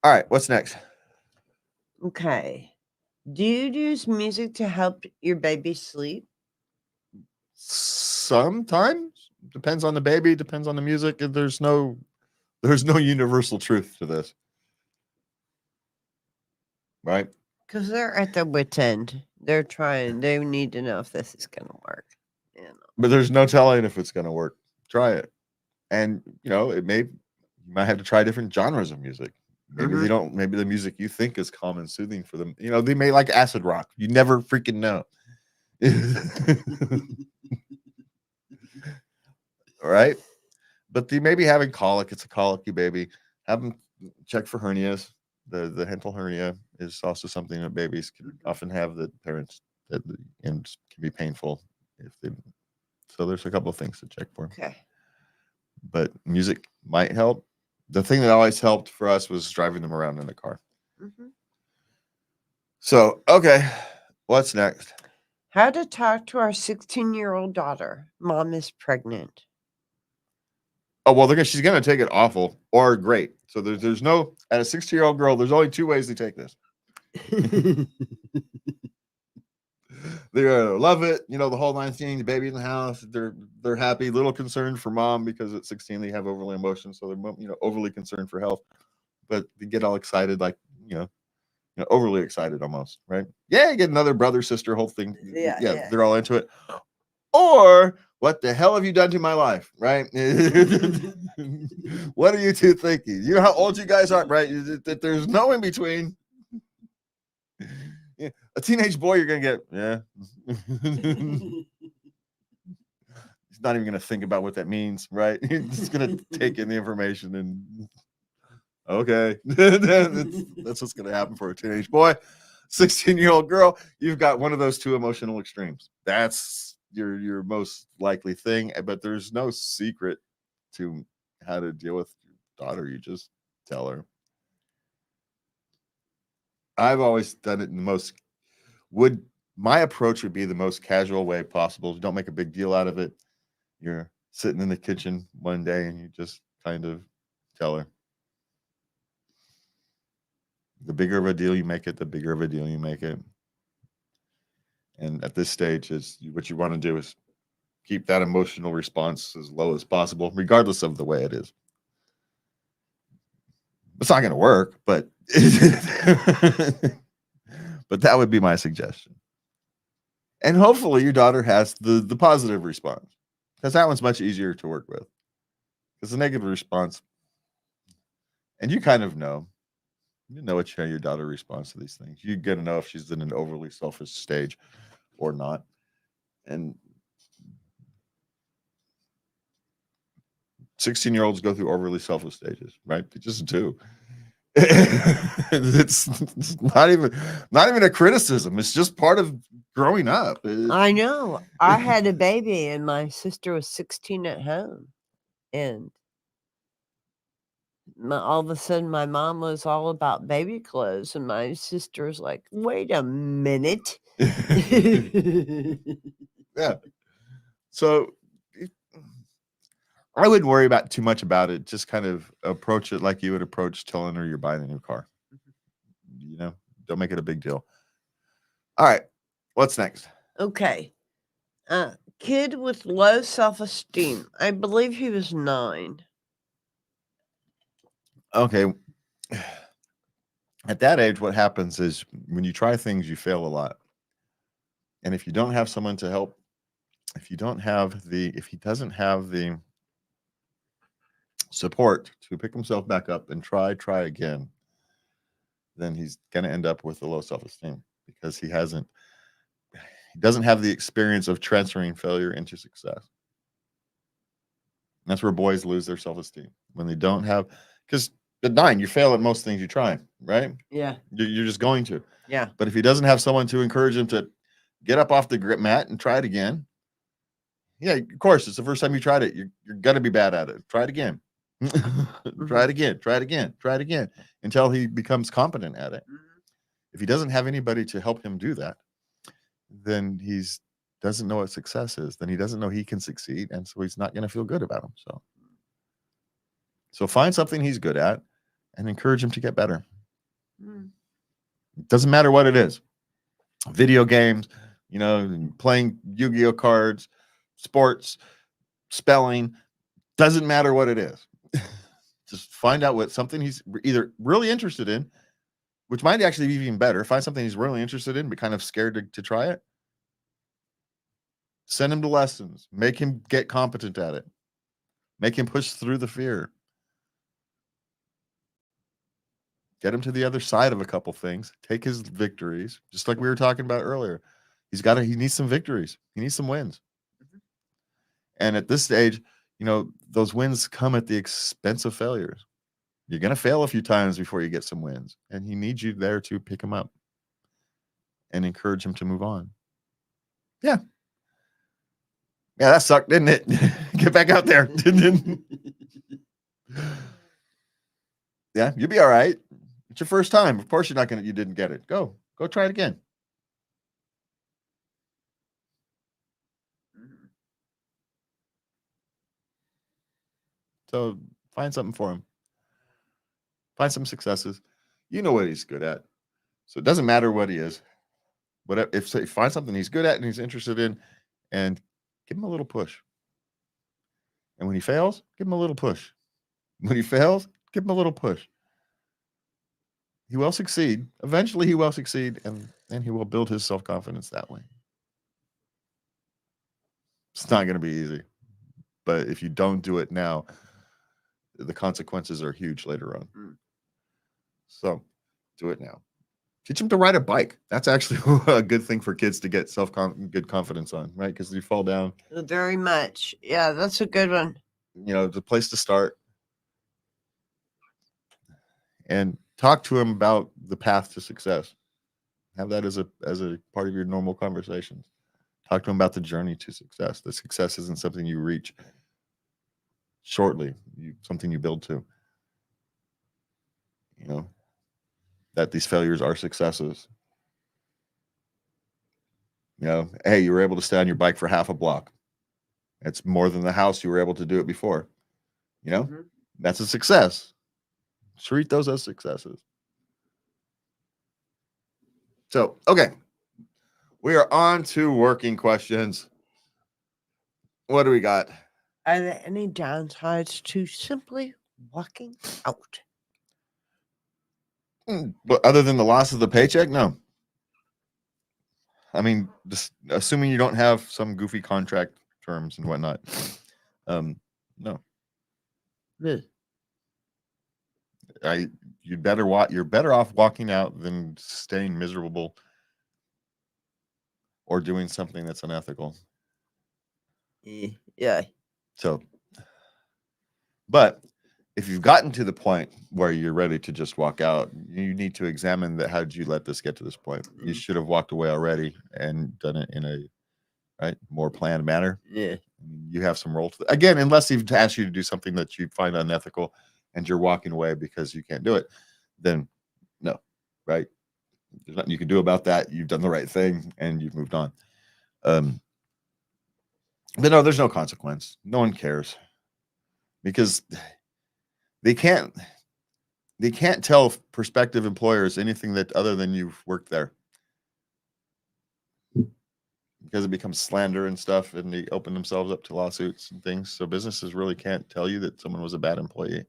All right, what's next? Okay. Do you use music to help your baby sleep? Sometimes. Depends on the baby, depends on the music. There's no universal truth to this. Right? Because they're at their wit's end. They're trying. They need to know if this is going to work. But there's no telling if it's going to work. Try it. And, you might have to try different genres of music. Maybe they don't. Maybe the music you think is calm and soothing for them. They may like acid rock. You never freaking know. All right. But they may be having colic. It's a colicky baby. Have them check for hernias. The hiatal hernia is also something that babies can often have, that parents and can be painful if they. So there's a couple of things to check for. Okay. But music might help. The thing that always helped for us was driving them around in the car. Mm-hmm. So, okay, what's next? How to talk to our 16-year-old daughter. Mom is pregnant. Oh, well, she's going to take it awful or great. So there's no, at a 16-year-old girl, there's only 2 ways to take this. They're gonna love it, the whole 9 seeing the baby in the house. They're happy, little concerned for mom because at 16 they have overly emotions, so they're overly concerned for health, but they get all excited, like overly excited almost, right? Yeah, you get another brother, sister, whole thing. Yeah, they're all into it. Or what the hell have you done to my life, right? What are you two thinking? You know how old you guys are, right? That there's no in between. Yeah. A teenage boy, you're gonna get, yeah. He's not even gonna think about what that means, right? He's just gonna take in the information and okay. That's what's gonna happen for a teenage boy. 16-year-old girl, you've got one of those two emotional extremes. That's your most likely thing. But there's no secret to how to deal with your daughter. You just tell her. I've always done it in the most my approach would be the most casual way possible. Don't make a big deal out of it. You're sitting in the kitchen one day and you just kind of tell her. The bigger of a deal you make it, the bigger of a deal you make it. And at this stage, is what you want to do is keep that emotional response as low as possible, regardless of the way it is. It's not going to work, but but that would be my suggestion. And hopefully your daughter has the positive response, because that one's much easier to work with. Because the negative response, and you kind of know, you know how your daughter responds to these things. You're going to know if she's in an overly selfish stage or not. And 16-year-olds go through overly selfish stages, right? They just do. it's not even a criticism. It's just part of growing up. I know. I had a baby and my sister was 16 at home. And all of a sudden my mom was all about baby clothes. And my sister was like, wait a minute. Yeah. So I wouldn't worry about too much about it. Just kind of approach it like you would approach telling her you're buying a new car. You know, don't make it a big deal. All right. What's next? Okay. Kid with low self-esteem. I believe he was 9. Okay. At that age, what happens is when you try things, you fail a lot. And if you don't have someone to help, if he doesn't have the support to pick himself back up and try again, then he's going to end up with a low self-esteem, because he doesn't have the experience of transferring failure into success. And that's where boys lose their self-esteem, when they don't have, because at 9, you fail at most things you try, right? Yeah. You're just going to. Yeah. But if he doesn't have someone to encourage him to get up off the grip mat and try it again, yeah, of course, it's the first time you tried it. You're going to be bad at it. Try it again. Try it again. Try it again. Try it again until he becomes competent at it. If he doesn't have anybody to help him do that, then he doesn't know what success is. Then he doesn't know he can succeed, and so he's not going to feel good about himself. So find something he's good at and encourage him to get better. It doesn't matter what it is. Video games, playing Yu-Gi-Oh cards, sports, spelling, doesn't matter what it is. Just find out what something he's either really interested in, which might actually be even better. Find something he's really interested in, but kind of scared to try it. Send him to lessons. Make him get competent at it. Make him push through the fear. Get him to the other side of a couple things. Take his victories, just like we were talking about earlier. He needs some victories. He needs some wins. And at this stage, those wins come at the expense of failures. You're going to fail a few times before you get some wins. And he needs you there to pick him up and encourage him to move on. Yeah. Yeah, that sucked, didn't it? Get back out there. Yeah, you'll be all right. It's your first time. Of course you didn't get it. Go try it again. So find something for him. Find some successes. You know what he's good at. So it doesn't matter what he is. But if find something he's good at and he's interested in, and give him a little push. And when he fails, give him a little push. When he fails, give him a little push. He will succeed. Eventually he will succeed, and then he will build his self-confidence that way. It's not going to be easy. But if you don't do it now, the consequences are huge later on. So do it now. Teach them to ride a bike. That's actually a good thing for kids to get good confidence on, right? Because you fall down. Very much. Yeah, that's a good one. The place to start. And talk to him about the path to success. Have that as a part of your normal conversations. Talk to them about the journey to success. The success isn't something you reach shortly, something you build to. You know, that these failures are successes. You know, hey, you were able to stay on your bike for half a block. It's more than the house you were able to do it before. You know, that's a success. Treat those as successes. So, okay, we are on to working questions. What do we got? Are there any downsides to simply walking out? But other than the loss of the paycheck, no. I mean, just assuming you don't have some goofy contract terms and whatnot. No. You're better off walking out than staying miserable or doing something that's unethical. Yeah. So, but if you've gotten to the point where you're ready to just walk out, you need to examine that. How did you let this get to this point? You should have walked away already and done it in a more planned manner. Yeah. You have some role to again, unless he's asked you to do something that you find unethical and you're walking away because you can't do it, then no, right? There's nothing you can do about that. You've done the right thing and you've moved on. But no, there's no consequence. No one cares because they can't tell prospective employers anything that other than you've worked there, because it becomes slander and stuff, and they open themselves up to lawsuits and things. So businesses really can't tell you that someone was a bad employee.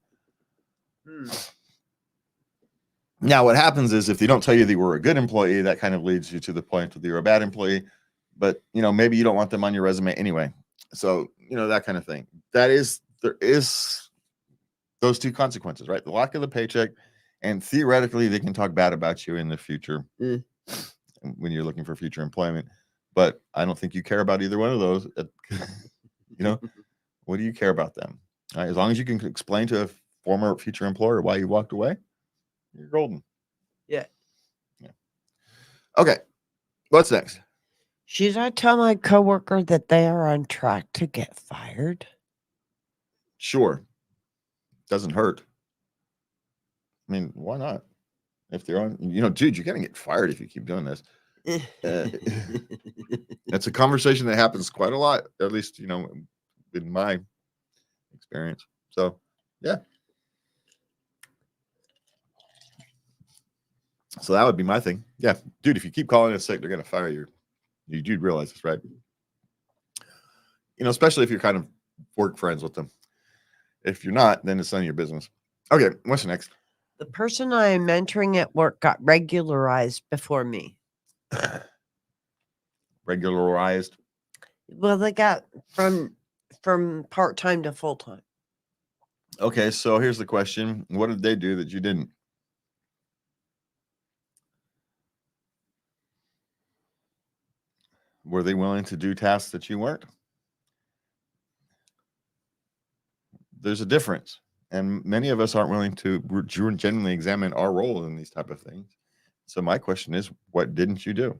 Now, what happens is if they don't tell you they were a good employee, that kind of leads you to the point that you're a bad employee. But maybe you don't want them on your resume anyway. So that kind of thing. There is those two consequences, right? The lack of the paycheck, and theoretically they can talk bad about you in the future when you're looking for future employment. But I don't think you care about either one of those. What do you care about them? Right? As long as you can explain to a former or future employer why you walked away, you're golden. Yeah. Okay. What's next? Should I tell my coworker that they are on track to get fired? Sure. Doesn't hurt. I mean, why not? If they're on, dude, you're gonna get fired if you keep doing this. That's a conversation that happens quite a lot, at least in my experience. So yeah. So that would be my thing. Yeah, dude, if you keep calling in sick, they're gonna fire you. You do realize this, right? Especially if you're kind of work friends with them. If you're not, then it's none of your business. Okay, what's next? The person I am mentoring at work got regularized before me. Regularized? Well, they got from part-time to full-time. Okay, so here's the question. What did they do that you didn't? Were they willing to do tasks that you weren't? There's a difference. And many of us aren't willing to genuinely examine our role in these type of things. So my question is, what didn't you do?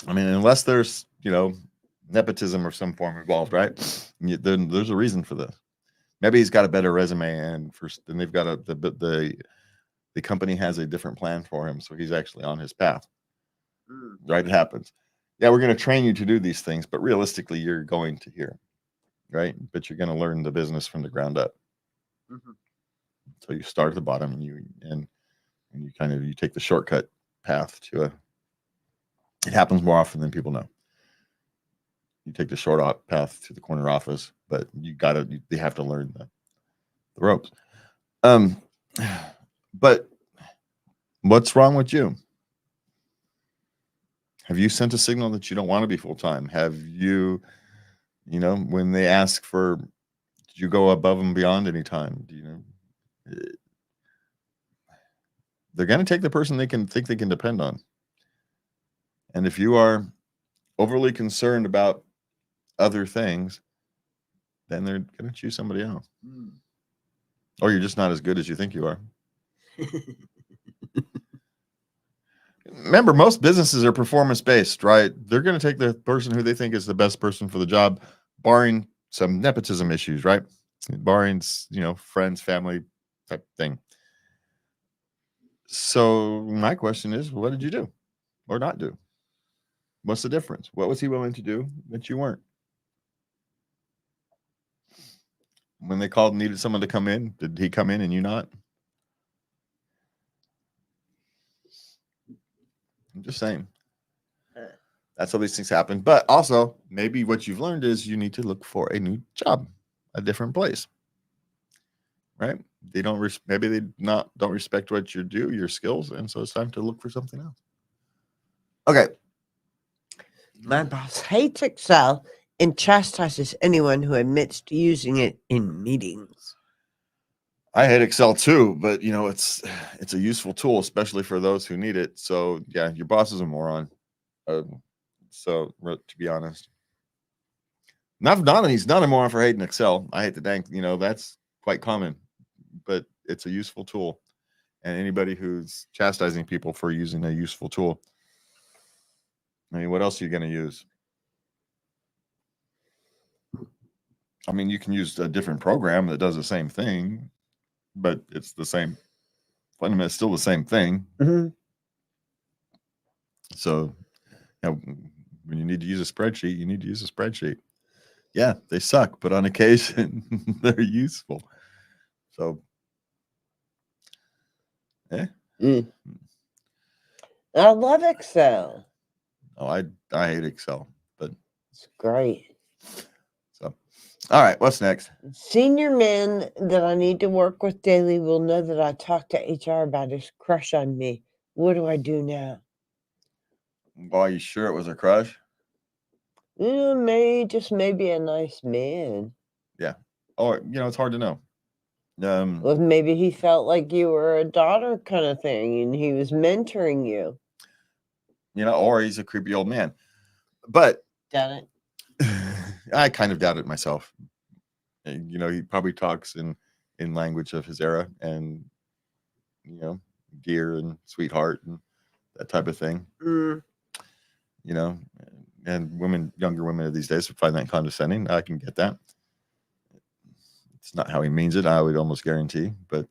I mean, unless there's, nepotism or some form involved, right? Then there's a reason for this. Maybe he's got a better resume, and they've got the company has a different plan for him, so he's actually on his path. Right? It happens. Yeah, we're going to train you to do these things, but realistically, you're going to here, right? But you're going to learn the business from the ground up. So you start at the bottom, and you take the shortcut path to a. It happens more often than people know. You take the short path to the corner office, but they have to learn the ropes. But what's wrong with you? Have you sent a signal that you don't want to be full-time? Have you, when they ask for, did you go above and beyond any time? They're going to take the person they can depend on. And if you are overly concerned about other things, then they're going to choose somebody else. Or you're just not as good as you think you are. Remember, most businesses are performance based, right? They're going to take the person who they think is the best person for the job, barring some nepotism issues, right? Barring, friends, family type thing. So my question is, what did you do or not do? What's the difference? What was he willing to do that you weren't? When they called and needed someone to come in, did he come in and you not? I'm just saying. That's how these things happen. But also, maybe what you've learned is you need to look for a new job, a different place. Right? They don't maybe they don't respect what you do, your skills, and so it's time to look for something else. Okay. My boss hates Excel and chastises anyone who admits to using it in meetings. I hate Excel too, but it's a useful tool, especially for those who need it. So yeah, your boss is a moron. So to be honest, he's not a moron for hating Excel. I hate the dang, that's quite common, but it's a useful tool. And anybody who's chastising people for using a useful tool, I mean, what else are you going to use? I mean, you can use a different program that does the same thing, but it's the same. Fundamentally, it's still the same thing. Mm-hmm. So, when you need to use a spreadsheet, you need to use a spreadsheet. Yeah, they suck, but on occasion, they're useful. So, I love Excel. Oh, I hate Excel, but it's great. So, all right, what's next? Senior man that I need to work with daily will know that I talked to HR about his crush on me. What do I do now? Well, are you sure it was a crush? Maybe a nice man. Yeah. Or, it's hard to know. Well, maybe he felt like you were a daughter kind of thing and he was mentoring you. Or he's a creepy old man. But doubt it. I kind of doubt it myself. He probably talks in language of his era and, dear and sweetheart and that type of thing. And younger women of these days would find that condescending. I can get that. It's not how he means it, I would almost guarantee. But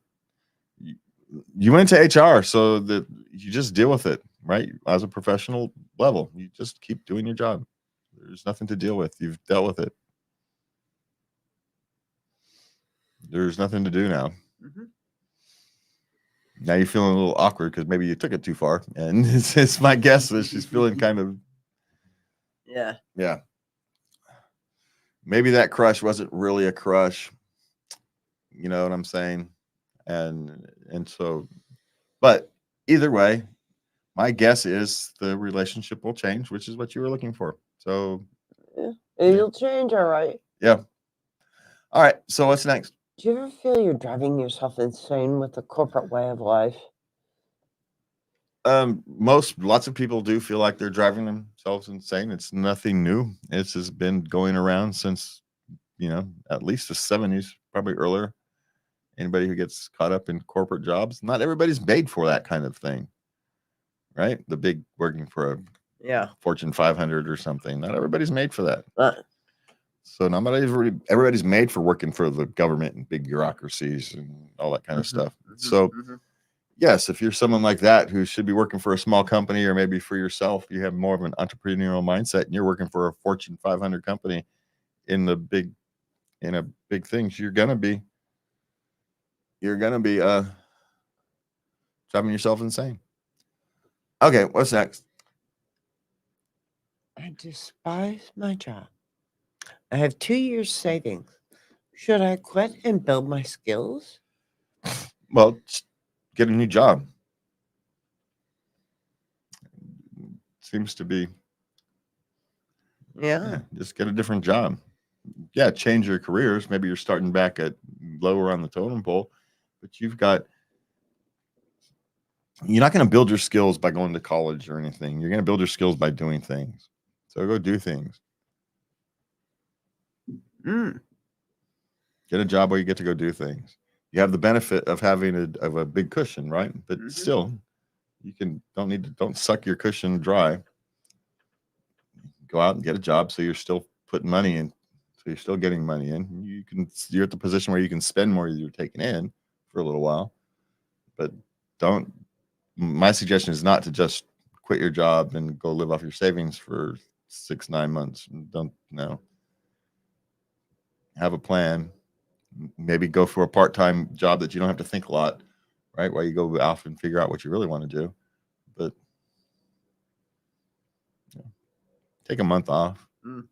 you went into HR, so that you just deal with it, right? As a professional level, you just keep doing your job. There's nothing to deal with. You've dealt with it. There's nothing to do now. Mm-hmm. Now you're feeling a little awkward because maybe you took it too far. And it's my guess that she's feeling kind of... Yeah. Maybe that crush wasn't really a crush. You know what I'm saying? And so, but either way, my guess is the relationship will change, which is what you were looking for. So it'll change, all right. Yeah. All right. So what's next? Do you ever feel you're driving yourself insane with the corporate way of life? Lots of people do feel like they're driving themselves insane. It's nothing new. It's just been going around since, at least the 70s, probably earlier. Anybody who gets caught up in corporate jobs, not everybody's made for that kind of thing, right? The big working for a Fortune 500 or something. Not everybody's made for that. So not everybody's made for working for the government and big bureaucracies and all that kind of stuff. So yes, if you're someone like that who should be working for a small company or maybe for yourself, you have more of an entrepreneurial mindset and you're working for a Fortune 500 company in a big things, you're gonna be driving yourself insane. Okay, what's next? I despise my job. I have 2 years savings. Should I quit and build my skills? Well, get a new job. Seems to be. Yeah. Just get a different job. Yeah, change your careers. Maybe you're starting back at lower on the totem pole, but you're not going to build your skills by going to college or anything. You're going to build your skills by doing things. So go do things. Get a job where you get to go do things. you have the benefit of having a big cushion, right? But Mhm. still, don't suck your cushion dry. Go out and get a job so you're still putting money in, so you're still getting money in. You're at the position where you can spend more than you're taking in for a little while. But don't. My suggestion is not to just quit your job and go live off your savings for 6-9 months. Don't no. Have a plan. Maybe go for a part-time job that you don't have to think a lot, right? While you go off and figure out what you really want to do. But take a month off. Mm.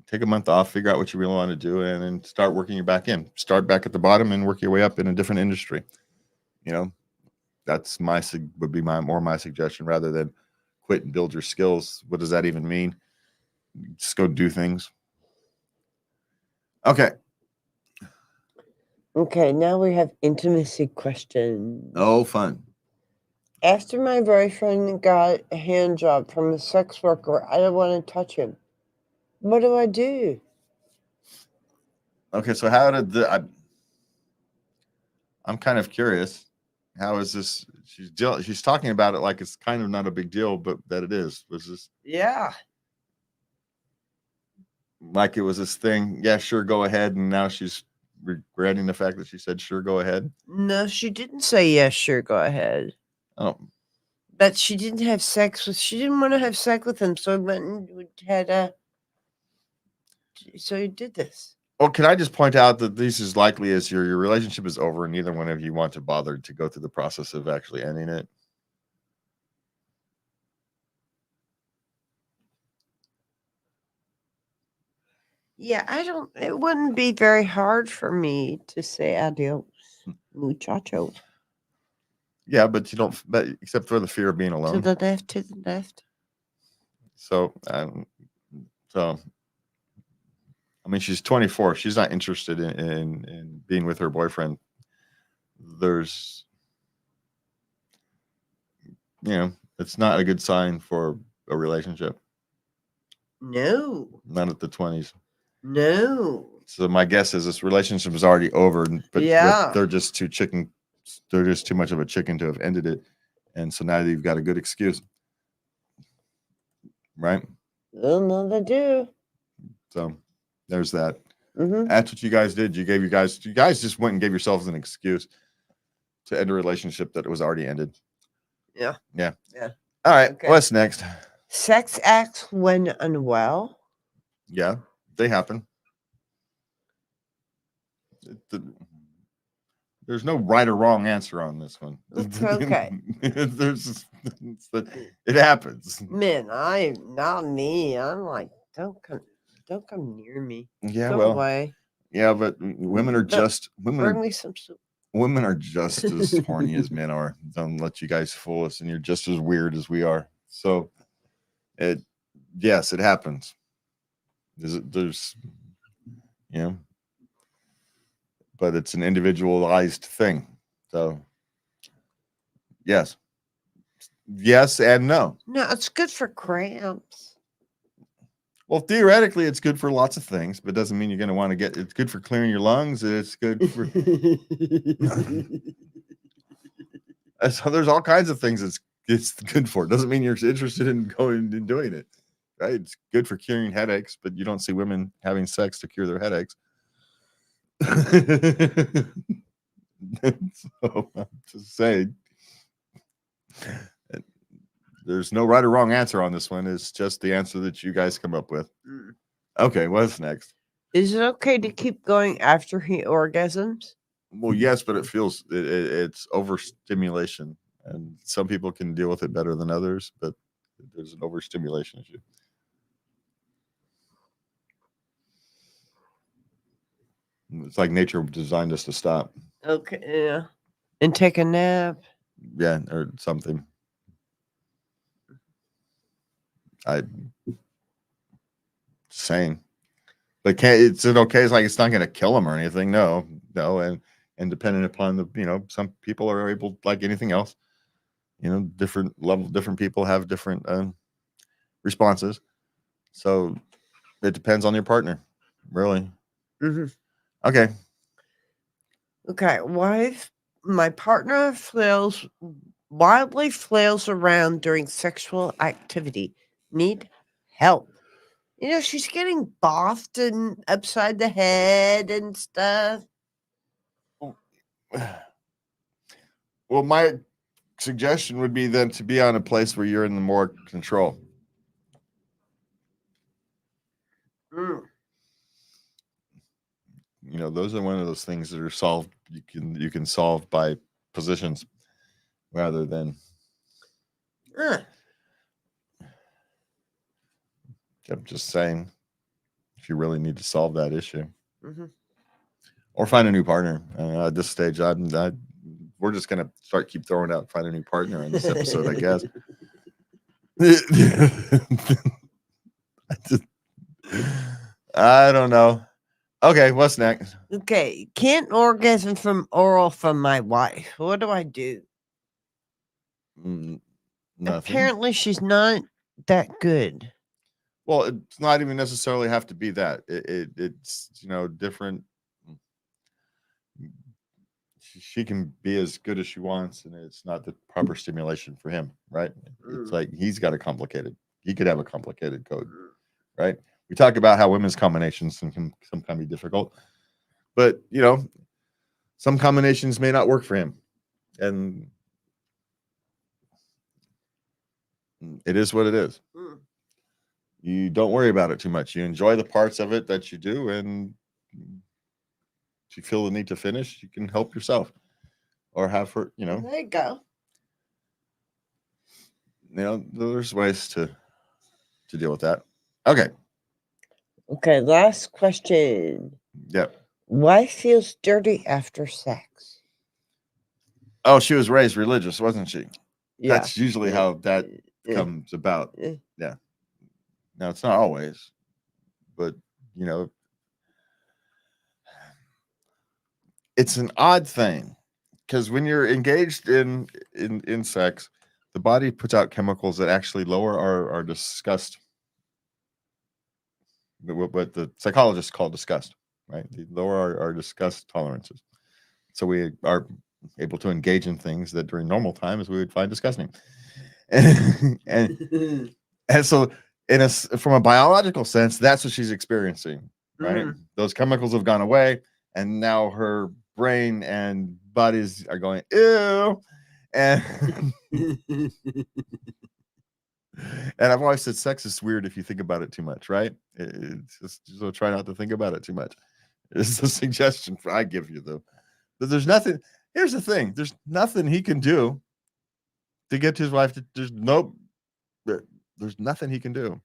Take a month off, figure out what you really want to do, and then start working your back in. Start back at the bottom and work your way up in a different industry. You know, that's would be my suggestion rather than quit and build your skills. What does that even mean? Just go do things. Okay. Okay, now we have intimacy questions. Oh, fun. After my boyfriend got a hand job from a sex worker, I don't want to touch him. What do I do? Okay, so how did I'm kind of curious. How is this? She's talking about it like it's kind of not a big deal, but that it is. Was this Yeah. like it was this thing? Yeah, sure, go ahead. And now she's regretting the fact that she said, "Sure, go ahead." No, she didn't say yes, sure, go ahead. Oh, But she didn't have sex with. She didn't want to have sex with him, so he went and had a. So he did this. well, can I just point out that this is likely as your relationship is over, and neither one of you want to bother to go through the process of actually ending it. Yeah, I don't. It wouldn't be very hard for me to say adios, muchacho. Yeah, but you don't. But except for the fear of being To alone. the left, to the left. So, so I mean, she's 24. She's not interested in being with her boyfriend. There's, it's not a good sign for a relationship. No, Not at the 20s. no. So my guess is this relationship is already over, but Yeah. they're just they're just too much of a chicken to have ended it. And so now you've got a good excuse. Right? Well, no, they do. So there's that. Mm-hmm. That's what you guys did. You guys just went and gave yourselves an excuse to end a relationship that was already ended. Yeah. Yeah. Yeah. All right. Okay. What's next? Sex acts when unwell. Yeah, they happen. There's no right or wrong answer on this one. It's okay. It happens. Man, not me. I'm like, don't come near me. Yeah, Go well, away. yeah, but women are just Bring me some soup. women are just as horny as men are. Don't let you guys fool us, and you're just as weird as we are. So, yes, it happens. There's, but it's an individualized thing. So, yes, and no. No, it's good for cramps. Well, theoretically, it's good for lots of things, but doesn't mean you're going to want to get. It's good for clearing your lungs. It's good for. So there's all kinds of things it's good for. It doesn't mean you're interested in going and doing it, right? It's good for curing headaches, but you don't see women having sex to cure their headaches. So I'm just saying, there's no right or wrong answer on this one. It's just the answer that you guys come up with. Okay, what's next? Is it okay to keep going after he orgasms? Well, yes, but it's overstimulation, and some people can deal with it better than others. But there's an overstimulation issue. It's like nature designed us to stop. Okay, yeah. And take a nap. Yeah, or something. Saying, but it's okay. It's like it's not going to kill them or anything. No, and depending upon some people are able, like anything else. Different people have different responses. So it depends on your partner, really. Mm-hmm. Okay. Okay, wife, my partner wildly flails around during sexual activity. Need help. She's getting boffed and upside the head and stuff. Well, my suggestion would be then to be on a place where you're in the more control. Mm. Those are one of those things that are solved. You can solve by positions rather than. I'm just saying, if you really need to solve that issue, or find a new partner. At this stage, we're just gonna keep throwing out find a new partner in this episode, I guess. I don't know. Okay, what's next? Okay, can't orgasm from oral from my wife. What do I do? Nothing. Apparently, she's not that good. Well, it's not even necessarily have to be that. It's different. She can be as good as she wants, and it's not the proper stimulation for him, right? It's like he could have a complicated code, right? We talk about how women's combinations can sometimes be difficult, but some combinations may not work for him, and it is what it is. You don't worry about it too much. You enjoy the parts of it that you do, and if you feel the need to finish, you can help yourself or have her. There you go. There's ways to deal with that. Okay. Okay, last question. Yep. Wife feels dirty after sex. Oh, she was raised religious, wasn't she? Yeah. That's usually how that comes about. Yeah. Now, it's not always, but it's an odd thing because when you're engaged in sex, the body puts out chemicals that actually lower our disgust, what the psychologists call disgust, right? They lower our disgust tolerances. So we are able to engage in things that during normal times we would find disgusting. And so from a biological sense, that's what she's experiencing, right? Those chemicals have gone away, and now her brain and bodies are going, ew. And and I've always said sex is weird if you think about it too much, right? It's just so try not to think about it too much. It's the suggestion I give you, though. But there's nothing. Here's the thing: there's nothing he can do to get to his wife. There's nothing he can do,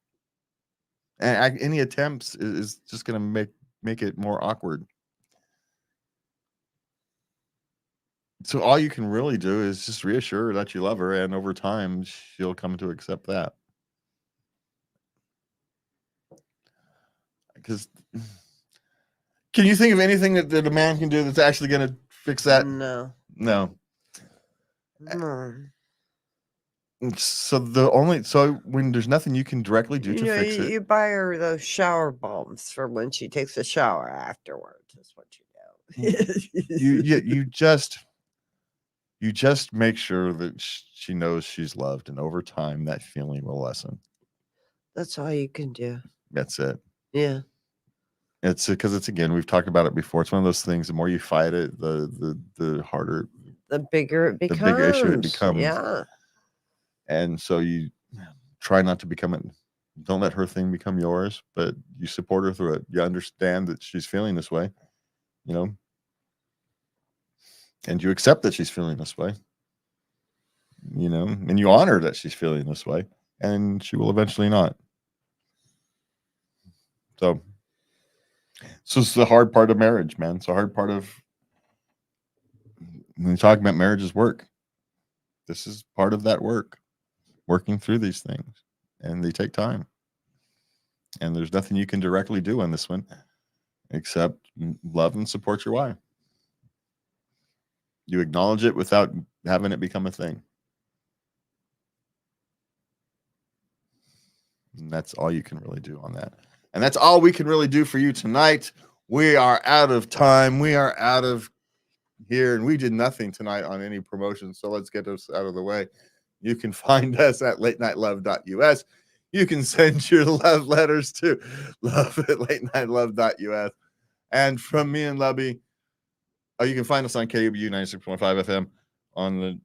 and any attempts is just going to make it more awkward. So all you can really do is just reassure her that you love her, and over time she'll come to accept that. Because can you think of anything that a man can do that's actually going to fix that? No. So when there's nothing you can directly do to fix it, you buy her those shower balms for when she takes a shower afterwards. That's what you do. you just make sure that she knows she's loved, and over time that feeling will lessen. That's all you can do. That's it. Yeah. It's because again, we've talked about it before. It's one of those things. The more you fight it, the harder, the bigger it becomes. The bigger issue it becomes. Yeah. And so you try not to become it. Don't let her thing become yours, but you support her through it. You understand that she's feeling this way, and you accept that she's feeling this way, and you honor that she's feeling this way, and she will eventually not. So it's the hard part of marriage, man. It's the hard part of when you talk about marriage is work. This is part of that work, working through these things, and they take time. And there's nothing you can directly do on this one except love and support your wife. You acknowledge it without having it become a thing. And that's all you can really do on that. And that's all we can really do for you tonight. We are out of time. We are out of here, and we did nothing tonight on any promotion, so let's get us out of the way. You can find us at latenightLove.us. You can send your love letters to love@latenightLove.us. And from me and Lubby, you can find us on KUBU 96.5 FM on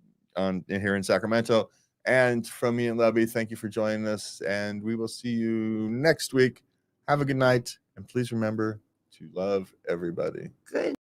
here in Sacramento. And from me and Lubby, thank you for joining us, and we will see you next week. Have a good night, and please remember to love everybody. Good